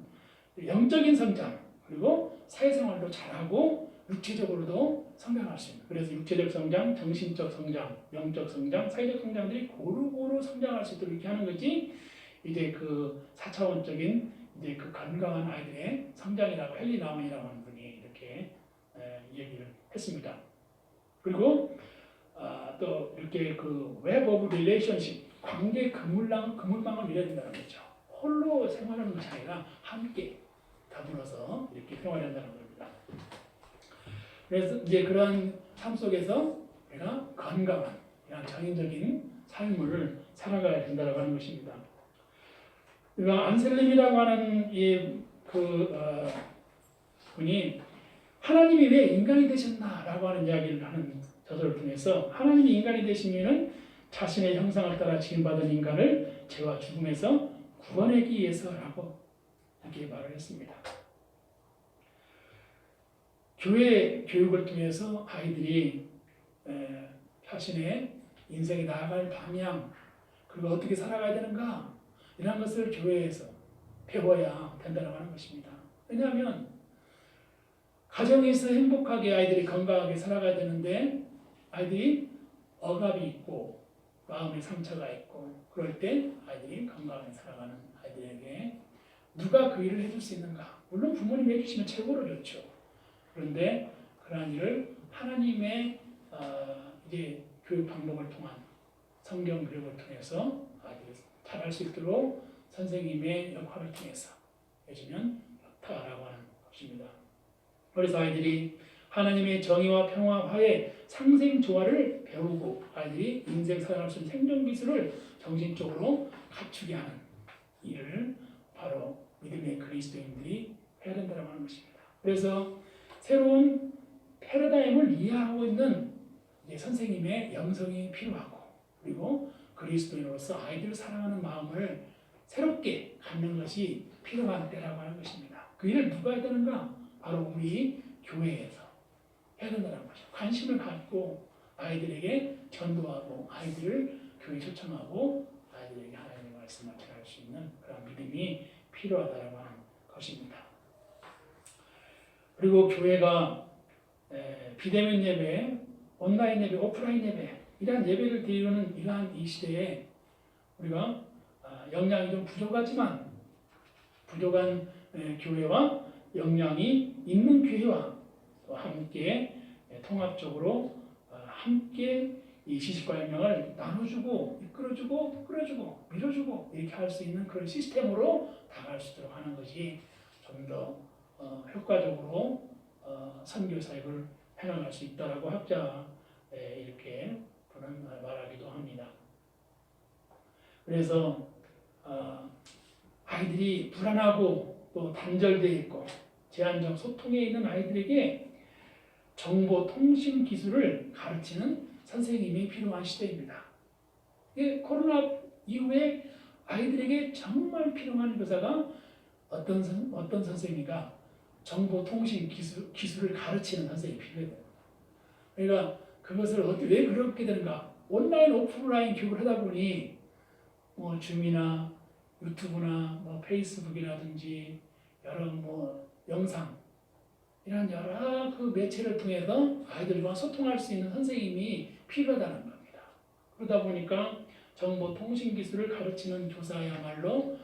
영적인 성장 그리고 사회생활도 잘하고 육체적으로도 성장할 수 있는 그래서 육체적 성장, 정신적 성장, 영적 성장, 사회적 성장들이 고루고루 성장할 수 있도록 이렇게 하는 것이 이제 그 4차원적인 이제 그 건강한 아이들의 성장이라고 헨리 나만이라고 하는 분이 이렇게 얘기를 했습니다. 그리고 또 이렇게 그 웹 오브 릴레이션십 관계 그물망을 이뤄야 된다는 거죠. 홀로 생활하는 것이 아니라 함께 더불어서 이렇게 생활한다는 겁니다. 그래서 이제 그런 삶 속에서 우리가 건강한 전인적인 삶을 살아가야 된다고 하는 것입니다. 안셀림이라고 하는 분이 하나님이 왜 인간이 되셨나라고 하는 이야기를 하는 저서를 통해서 하나님이 인간이 되시면은 자신의 형상을 따라 지음받은 인간을 죄와 죽음에서 구원하기 위해서라고 이렇게 말을 했습니다. 교회 교육을 통해서 아이들이 자신의 인생에 나아갈 방향 그리고 어떻게 살아가야 되는가 이런 것을 교회에서 배워야 된다고 하는 것입니다. 왜냐하면 가정에서 행복하게 아이들이 건강하게 살아가야 되는데 아이들이 억압이 있고 마음의 상처가 있고 그럴 때 아이들이 건강하게 살아가는 아이들에게 누가 그 일을 해줄 수 있는가? 물론 부모님이 해주시면 최고로 좋죠. 그런데 그러한 일을 하나님의 이제 교육 방법을 통한 성경 교육을 통해서 아이들이 잘할 수 있도록 선생님의 역할을 통해서 해주면 좋다라고 하는 것입니다. 그래서 아이들이 하나님의 정의와 평화, 화해, 상생 조화를 배우고 아이들이 인생 살아갈 수 있는 생존 기술을 정신적으로 갖추게 하는 일을 바로 믿음의 그리스도인들이 해야 된다고 하는 것입니다. 그래서 새로운 패러다임을 이해하고 있는 선생님의 영성이 필요하고 그리고 그리스도인으로서 아이들을 사랑하는 마음을 새롭게 갖는 것이 필요한 때라고 하는 것입니다. 그 일을 누가 해야 되는가? 바로 우리 교회에서 해야 된다는 것이죠. 관심을 갖고 아이들에게 전도하고 아이들을 교회 초청하고 아이들에게 하나님의 말씀을 전할 수 있는 그런 믿음이 필요하다고 하는 것입니다. 그리고 교회가 비대면 예배, 온라인 예배, 오프라인 예배 이러한 예배를 드리는 이러한 이 시대에 우리가 역량이 좀 부족하지만 부족한 교회와 역량이 있는 교회와 또 함께 통합적으로 함께 이 지식과역량을 나눠주고 이끌어주고 끌어주고 밀어주고 이렇게 할 수 있는 그런 시스템으로 다가갈 수 있도록 하는 것이 좀 더 효과적으로 선교 사역을 해나갈 수 있다라고 학자 이렇게 분은 말하기도 합니다. 그래서 아이들이 불안하고 또 단절되어 있고 제한적 소통에 있는 아이들에게 정보통신 기술을 가르치는 선생님이 필요한 시대입니다. 코로나 이후에 아이들에게 정말 필요한 교사가 어떤 선생님이가 정보통신 기술을 가르치는 선생님이 필요해요. 그러니까 그것을 왜 그렇게 되는가? 온라인, 오프라인 교육을 하다 보니 뭐 줌이나 유튜브나 뭐 페이스북이라든지 여러 영상 이런 여러 그 매체를 통해서 아이들과 소통할 수 있는 선생님이 필요하다는 겁니다. 그러다 보니까 정보통신 기술을 가르치는 교사야말로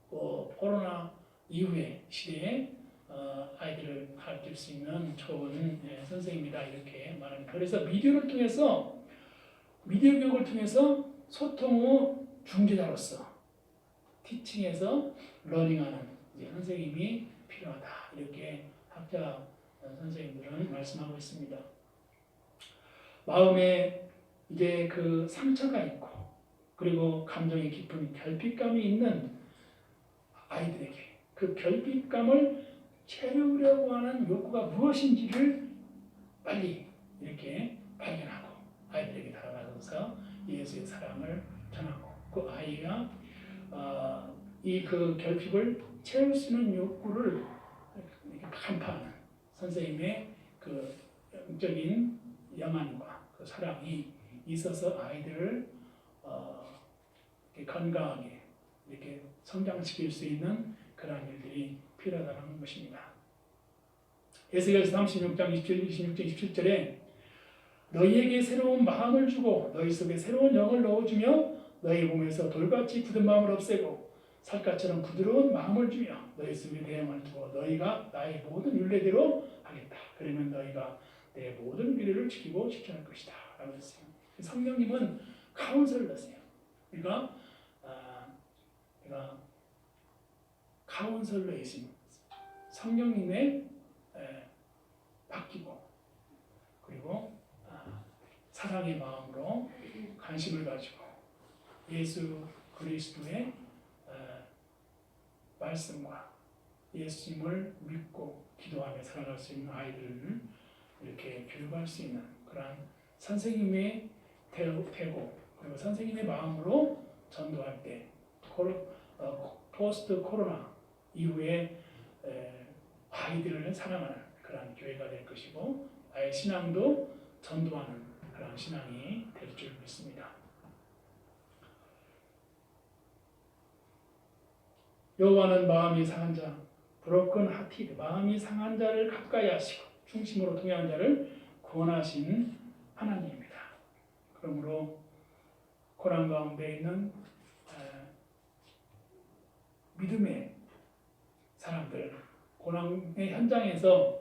코로나 이후의 시대에 아이들을 가르칠 수 있는 좋은 선생님이다 이렇게 말합니다. 그래서 미디어 교육을 통해서 소통의 중재자로서 티칭에서 러닝하는 선생님이 필요하다 이렇게 학자 선생님들은 말씀하고 있습니다. 마음에 이제 그 상처가 있고 그리고 감정이 깊은 결핍감이 있는 아이들에게 그 결핍감을 채우려고 하는 욕구가 무엇인지를 빨리 이렇게 발견하고 아이들에게 다가가서 예수의 사랑을 전하고 그 아이가 이 그 결핍을 채울 수 있는 욕구를 간파하는 선생님의 그 영적인 영안과 그 사랑이 있어서 아이들을 건강하게 이렇게 성장시킬 수 있는 그런 일들이 필요하다는 것입니다. 에스겔서 36장 26절 27절에 너희에게 새로운 마음을 주고 너희 속에 새로운 영을 넣어주며 너희 몸에서 돌같이 굳은 마음을 없애고 살갗처럼 부드러운 마음을 주며 너희 속에 내 영을 두어 너희가 나의 모든 율례대로 하겠다. 그러면 너희가 내 모든 규례를 지키고 지켜할 것이다. 라고 했어요. 성령님은 카운슬러세요. 그러니까 카운슬러이신 성령님의 바뀌고 그리고 사랑의 마음으로 관심을 가지고 예수 그리스도의 말씀과 예수님을 믿고 기도하며 살아갈 수 있는 아이들을 이렇게 교육할 수 있는 그러한 선생님의 태고 그리고 선생님의 마음으로 전도할 때 포스트 코로나 이후에 아이들을 사랑하는 그러한 교회가 될 것이고 아예 신앙도 전도하는 그러한 신앙이 될 줄 믿습니다. 여호와는 마음이 상한 자, broken hearted, 마음이 상한 자를 가까이 하시고 중심으로 통행한 자를 구원하신 하나님입니다. 그러므로 고난 가운데 있는 믿음의 사람들, 고난의 현장에서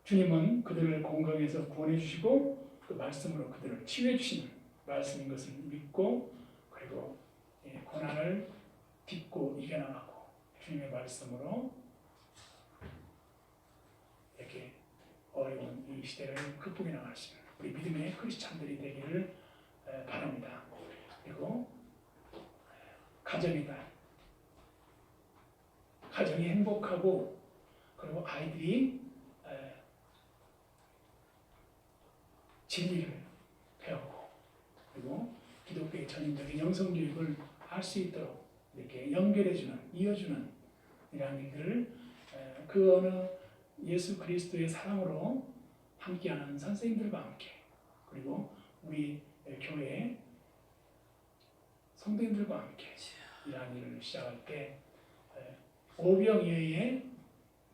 주님은 그들을 공경해서 구원해 주시고 그 말씀으로 그들을 치유해 주시는 말씀인 것을 믿고 그리고 고난을 딛고 이겨나가고 주님의 말씀으로 이렇게 어려운 이 시대를 극복해 나갈 수 있는 우리 믿음의 크리스찬들이 되기를 바랍니다. 그리고 가정이다. 가정이 행복하고 그리고 아이들이 진리를 배우고 그리고 기독교의 전인적인 영성교육을 할 수 있도록 이렇게 연결해주는 이어주는 이러한 일들을 그 어느 예수 그리스도의 사랑으로 함께하는 선생님들과 함께 그리고 우리 교회 성도님들과 함께 이러한 일을 시작할 때 오병이어의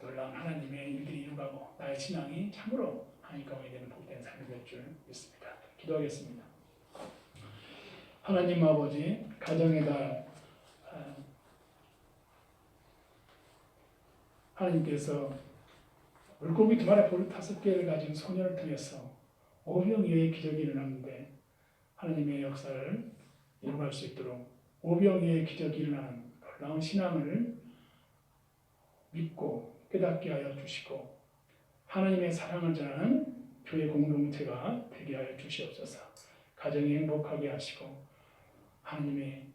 놀라운 하나님의 일들이 일어나고 나의 신앙이 참으로 하나님 가운데 되는 복된 삶이 될 줄 믿습니다. 기도하겠습니다. 하나님 아버지, 가정의 달 하나님께서 물고기 2마리 볼 5개를 가진 소녀를 통해서 오병이어의 기적이 일어났는데 하나님의 역사를 이루갈 수 있도록 오병이어의 기적이 일어나는 놀라운 신앙을 믿고 깨닫게 하여 주시고 하나님의 사랑을 전하는 교회 공동체가 되게 하여 주시옵소서. 가정이 행복하게 하시고 하나님의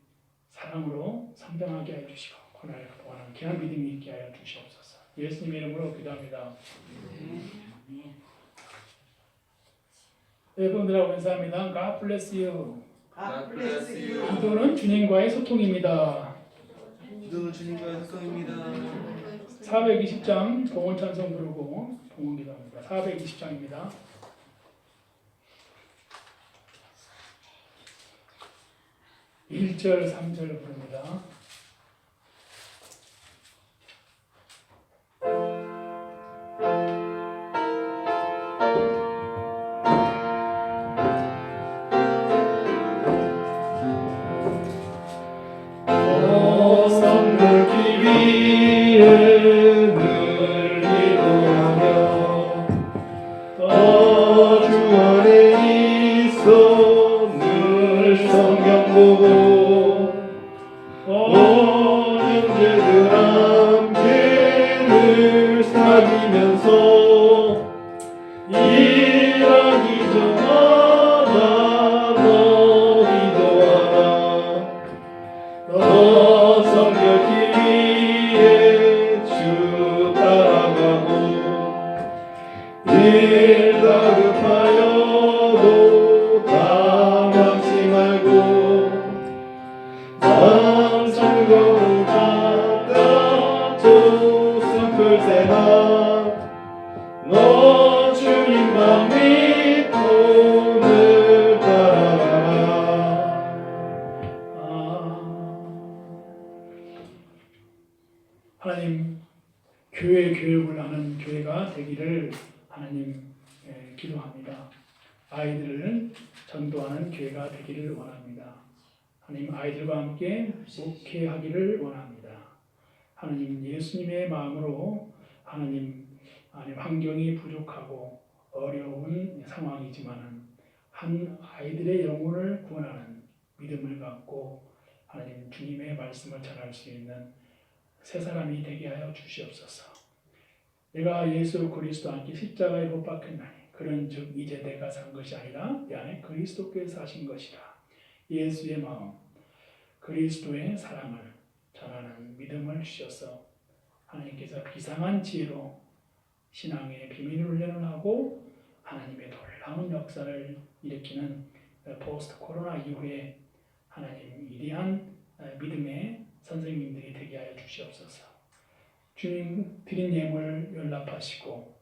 사랑으로 성장하게 하여 주시고 고난을 극복하는 귀한 믿음이 있게 하여 주시옵소서. 예수님의 이름으로 기도합니다. 여러분들하고 인사합니다. God bless you. God bless you. 기도는 주님과의 소통입니다. 기도는 주님과의 소통입니다. 420장 봉헌 찬송 부르고 봉헌 기도합니다. 420장입니다. (1절) (3절) 부릅니다. 하나님, 교회 교육을 하는 교회가 되기를 하나님 기도합니다. 아이들을 전도하는 교회가 되기를 원합니다. 하나님, 아이들과 함께 목회하기를 원합니다. 하나님, 예수님의 마음으로 하나님 환경이 부족하고 어려운 상황이지만은 한 아이들의 영혼을 구원하는 믿음을 갖고 하나님 주님의 말씀을 전할 수 있는 새 사람이 되게 하여 주시옵소서. 내가 예수 그리스도와 함께 십자가에 못 박혔나니 그런즉 이제 내가 산 것이 아니라 내 안에 그리스도께서 하신 것이라. 예수의 마음, 그리스도의 사랑을 전하는 믿음을 주셔서 하나님께서 비상한 지혜로 신앙의 비밀 훈련을 하고 하나님의 놀라운 역사를 일으키는 포스트 코로나 이후에 하나님 위대한 믿음의 선생님들이 되게 하여 주시옵소서. 주님 드린 예물 연락하시고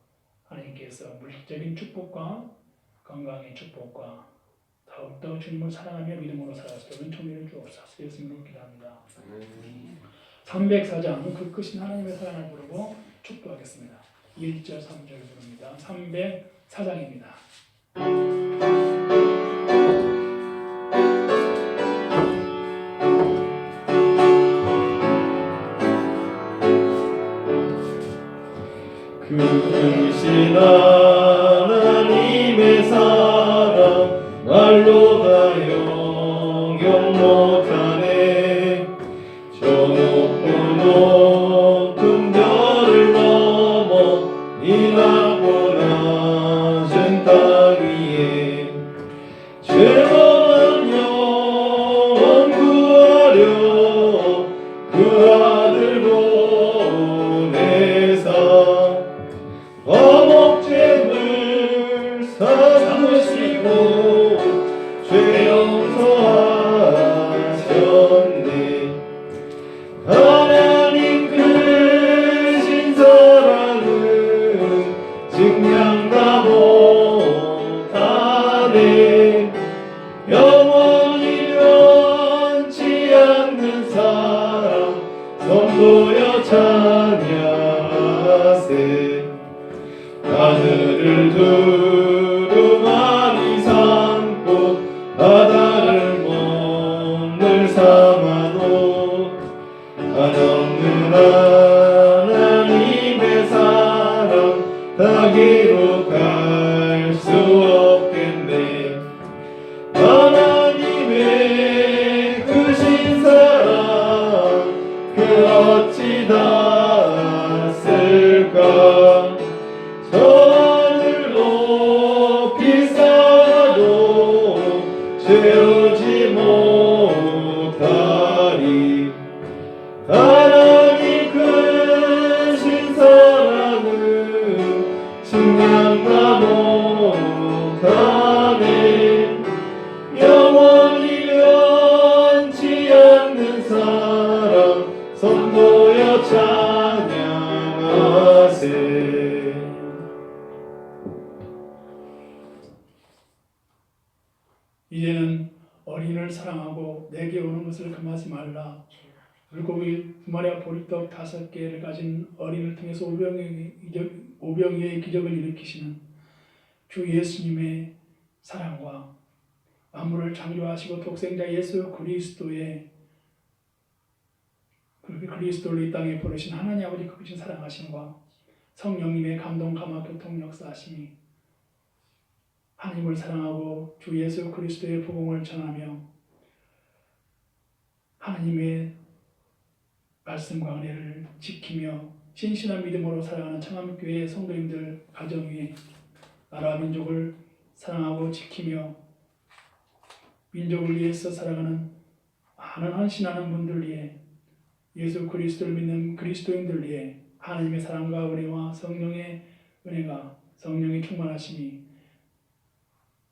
하나님께서 물질적인 축복과 건강의 축복과 더욱더 주님을 사랑하며 믿음으로 살아갈 수 있는 은총을 주옵소서. 예수님으로 기도합니다. 304장 그 크신 하나님의 사랑을 부르고 축도하겠습니다. 1절 3절 부릅니다. 304장입니다. 크신 하나님의 사랑 말로 다 영영 못하네. 저 높고 높은 별을 넘어 이 낮고 낮은 땅 위에 죄범한 영혼 구하려 그 아들 보내사 어목죄물 두루마리 삼고 바다를 몸을 삼아도 한없는 하나님의 사랑 다 기록할 수 없겠네. 하나님의 크신 사랑 그 어찌 닿았을까. 저 하늘 높이 쌓아도 채우지 못하리. 하나님 크신 사랑은 증량다 못하네. 영원히 변치 않는 사랑 선보여 찬양하세. 이제는 어린이를 사랑하고 내게 오는 것을 금하지 말라. 물고기 2마리와 보리떡 5개를 가진 어린이를 통해서 오병이어의 기적을 일으키시는 주 예수님의 사랑과 만물을 창조하시고 독생자 예수 그리스도의 그리스도를 이 땅에 보내신 하나님 아버지 크신 사랑하심과 성령님의 감동 감화 교통 역사하심이 하나님을 사랑하고 주 예수 그리스도의 복음을 전하며 하나님의 말씀과 은혜를 지키며 신실한 믿음으로 살아가는 청암교회 성도님들 가정 위에 나라와 민족을 사랑하고 지키며 민족을 위해서 살아가는 많은 헌신하는 분들 위해 예수 그리스도를 믿는 그리스도인들 위해 하나님의 사랑과 은혜와 성령의 은혜가 성령의 충만하심이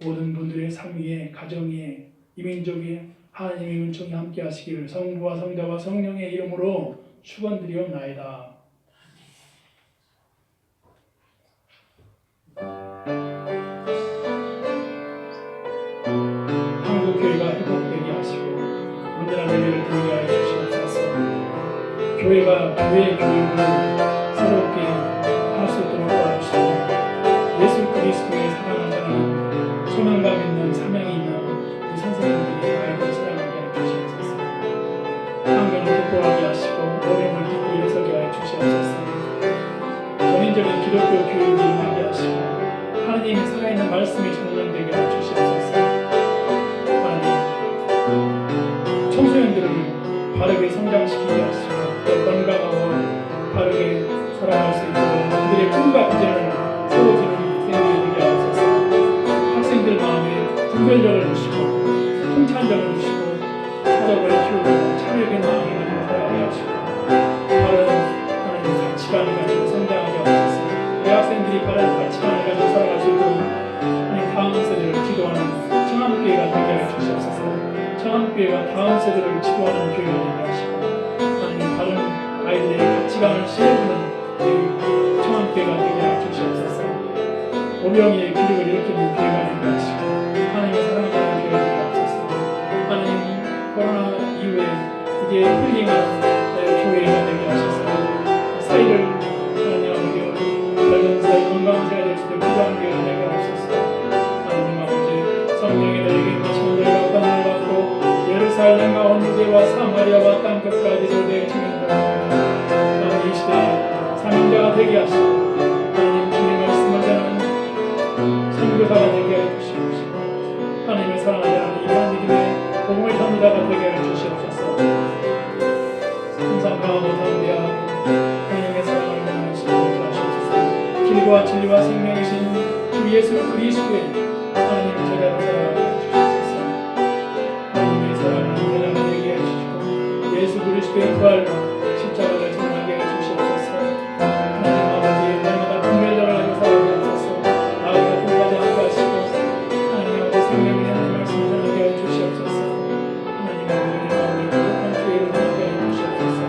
모든 분들의 삶 위에 가정 위에 이 민족 위에 하나님의 은총이 함께 하시기를 성부와 성자와 성령의 이름으로 축원드리옵나이다. 한국교회가 회복되게 하시고 언제나 내면을 들게 하여 주시옵소서. 교회가 교회의 교육을 새롭게 할 수 있도록 도와주시고 예수 그리스도의 사랑을 전하는 소망감 있는 사명이 있는 이 선생님들이 아이들을 사랑하게 하여 주시옵소서. 환경을 극복하게 하시고 어려움을 딛고 일어서게 하여 주시옵소서. 전인적인 기독교 교육이 임하게 하시고 하나님의 살아있는 말씀이 전달되게 하여 주시옵소서. 하나님 청소년들을 바르게 성장시키게 하시고 또 건강하고 바르게 살아갈 수 있도록 그들의 꿈과 비전을 세워주는 학생들이 되게 하옵소서. 학생들 마음에 분별력을 주시고 통찰력을 주시고 사적을 키우고 참여적인 마음을 가지고 살아가게 하시고 바른 하나님 가치관을 가지고 성장하게 하옵소서. 우리 학생들이 바른 가치관을 가지고 살아갈 수 있도록 하나님 다음 세대를 지도하는 청암교회가 되게 하여 주시옵소서. 청암교회가 다음 세대를 지도하는 교회가 되게 하시고 하나님 바른 아이들의 가치관을 실어주는 청암교회가 되게 하여 주시옵소서. 오병이의 기적을 일으키는 교회가 되게 하시고 하나님의 사랑하는 교회가 되게 하옵소서. 하나님 코로나 이후에 이제 힐링한 교회가 되게 하셔서 사이를 하나님 아버지 밝은 사이 건강한 사이가 될 수 있도록 필요한 교회가 되게 하옵소서. 하나님 아버지 성령의 너에게 마시는 너희가 어떤 날 받고 예루살렘과 온 유대와 사마리아와 땅끝까지 도대에 증인되라. 하나님 이 시대에 사명자가 되게 하시고 하나님 주님의 말씀을 전하는 선교사가 되게 하여 주시옵시고 하나님의 사랑을 전하는 이러한 믿음의 복음의 전도자가 되게 하여 주시옵소서. 항상 강하고 담대하고 하나님의 사랑을 전하는 신앙을 하시옵소서. 길과 진리와 생명이신 주 예수 그리스도의 하나님 제자로 살아가게 주시옵소서. 하나님의 사랑을 제자가 되게 해주시고 예수 그리스도의 부활과 십자가를 전하게 해주시옵소서. 하나님 아버지 날마다 분별력을 가지고 살아가게 하소서. 아이가 꿈까지 함께 하시고 하나님 아버지 생명의 하나님 말씀을 전하게 해주시옵소서. 하나님 아버지 마음이 거룩한 교회를 하게 해주시옵소서.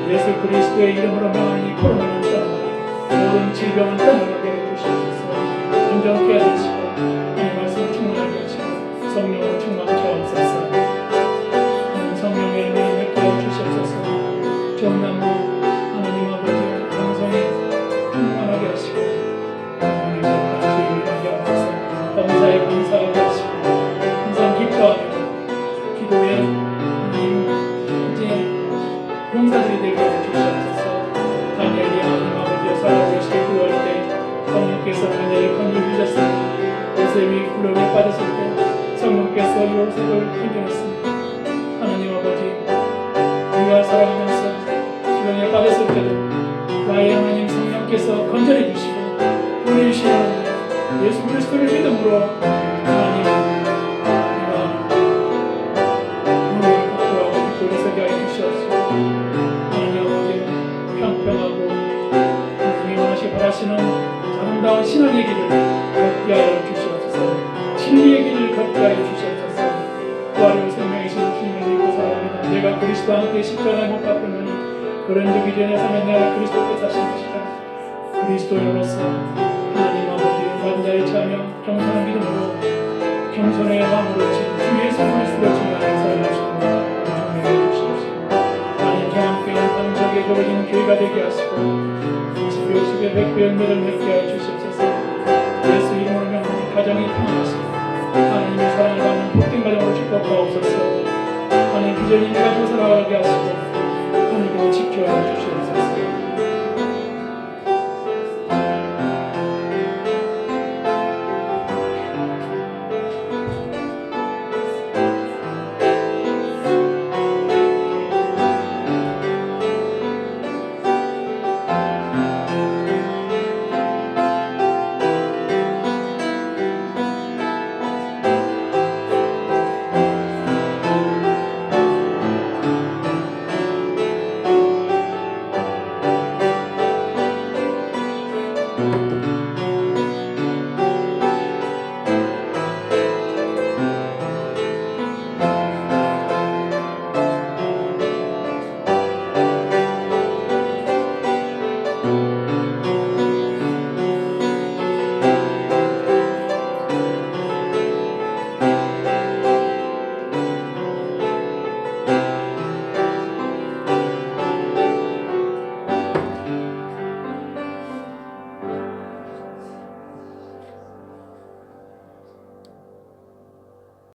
예수 그리스도의 이름으로 명하니 코로나는 떠나가라. 모든 질병은 떠나가게 해주시옵소서. 온전케 해주시고 하나님 말씀을 충만하게 하시고 성령으로 충만하게 하옵소서. 성령의 은혜를 맺게 해주시옵소서. 정남무 하나님 아버지 방송에 충만하게 하시고 하나님 요셉을 견뎌냈습니다. 하나님 아버지, 우리가 살아가면서 시련에 빠졌을 때도 나의 하나님 성령께서 건져내 주시고 보내주시는 예수 그리스도를 믿음으로 하나님 우리가 눈을 확보하고 빛을 서게 하여 주시옵소서. 하나님 아버지, 평평하고 하나님이 원하시고 바라시는 아름다운 신앙의 길을 걷게 하여 주시옵소서. 진리의 길을 걷게 하여 주시옵소서. 부활의 생명이신 주님을 믿고 살아갑니다. 내가 그리스도와 함께 십자가에 못 박혔느니 그런 적 이전에 사면 내가 그리스도께 사신 것이다. 그리스도인으로서 하나님 아버지 남자의 차며 겸손한 믿음으로 겸손의 마음으로 주 예수 그리스도를 증언하는 살아가시고 존경해 주시옵소서. 하나님 저와 함께 반석에 겨워진 교회가 되게 하시고 20배 50배 100배 열매를 맺게 하여 주시옵소서. 예수 이름으로 명하는 가정이 평안하시고 하나님의 사랑을 받는 복된 가정으로 축복하옵소서. 하나님 비전이 내가 더 살아가게 하시고 하나님께서 지켜주시옵소서.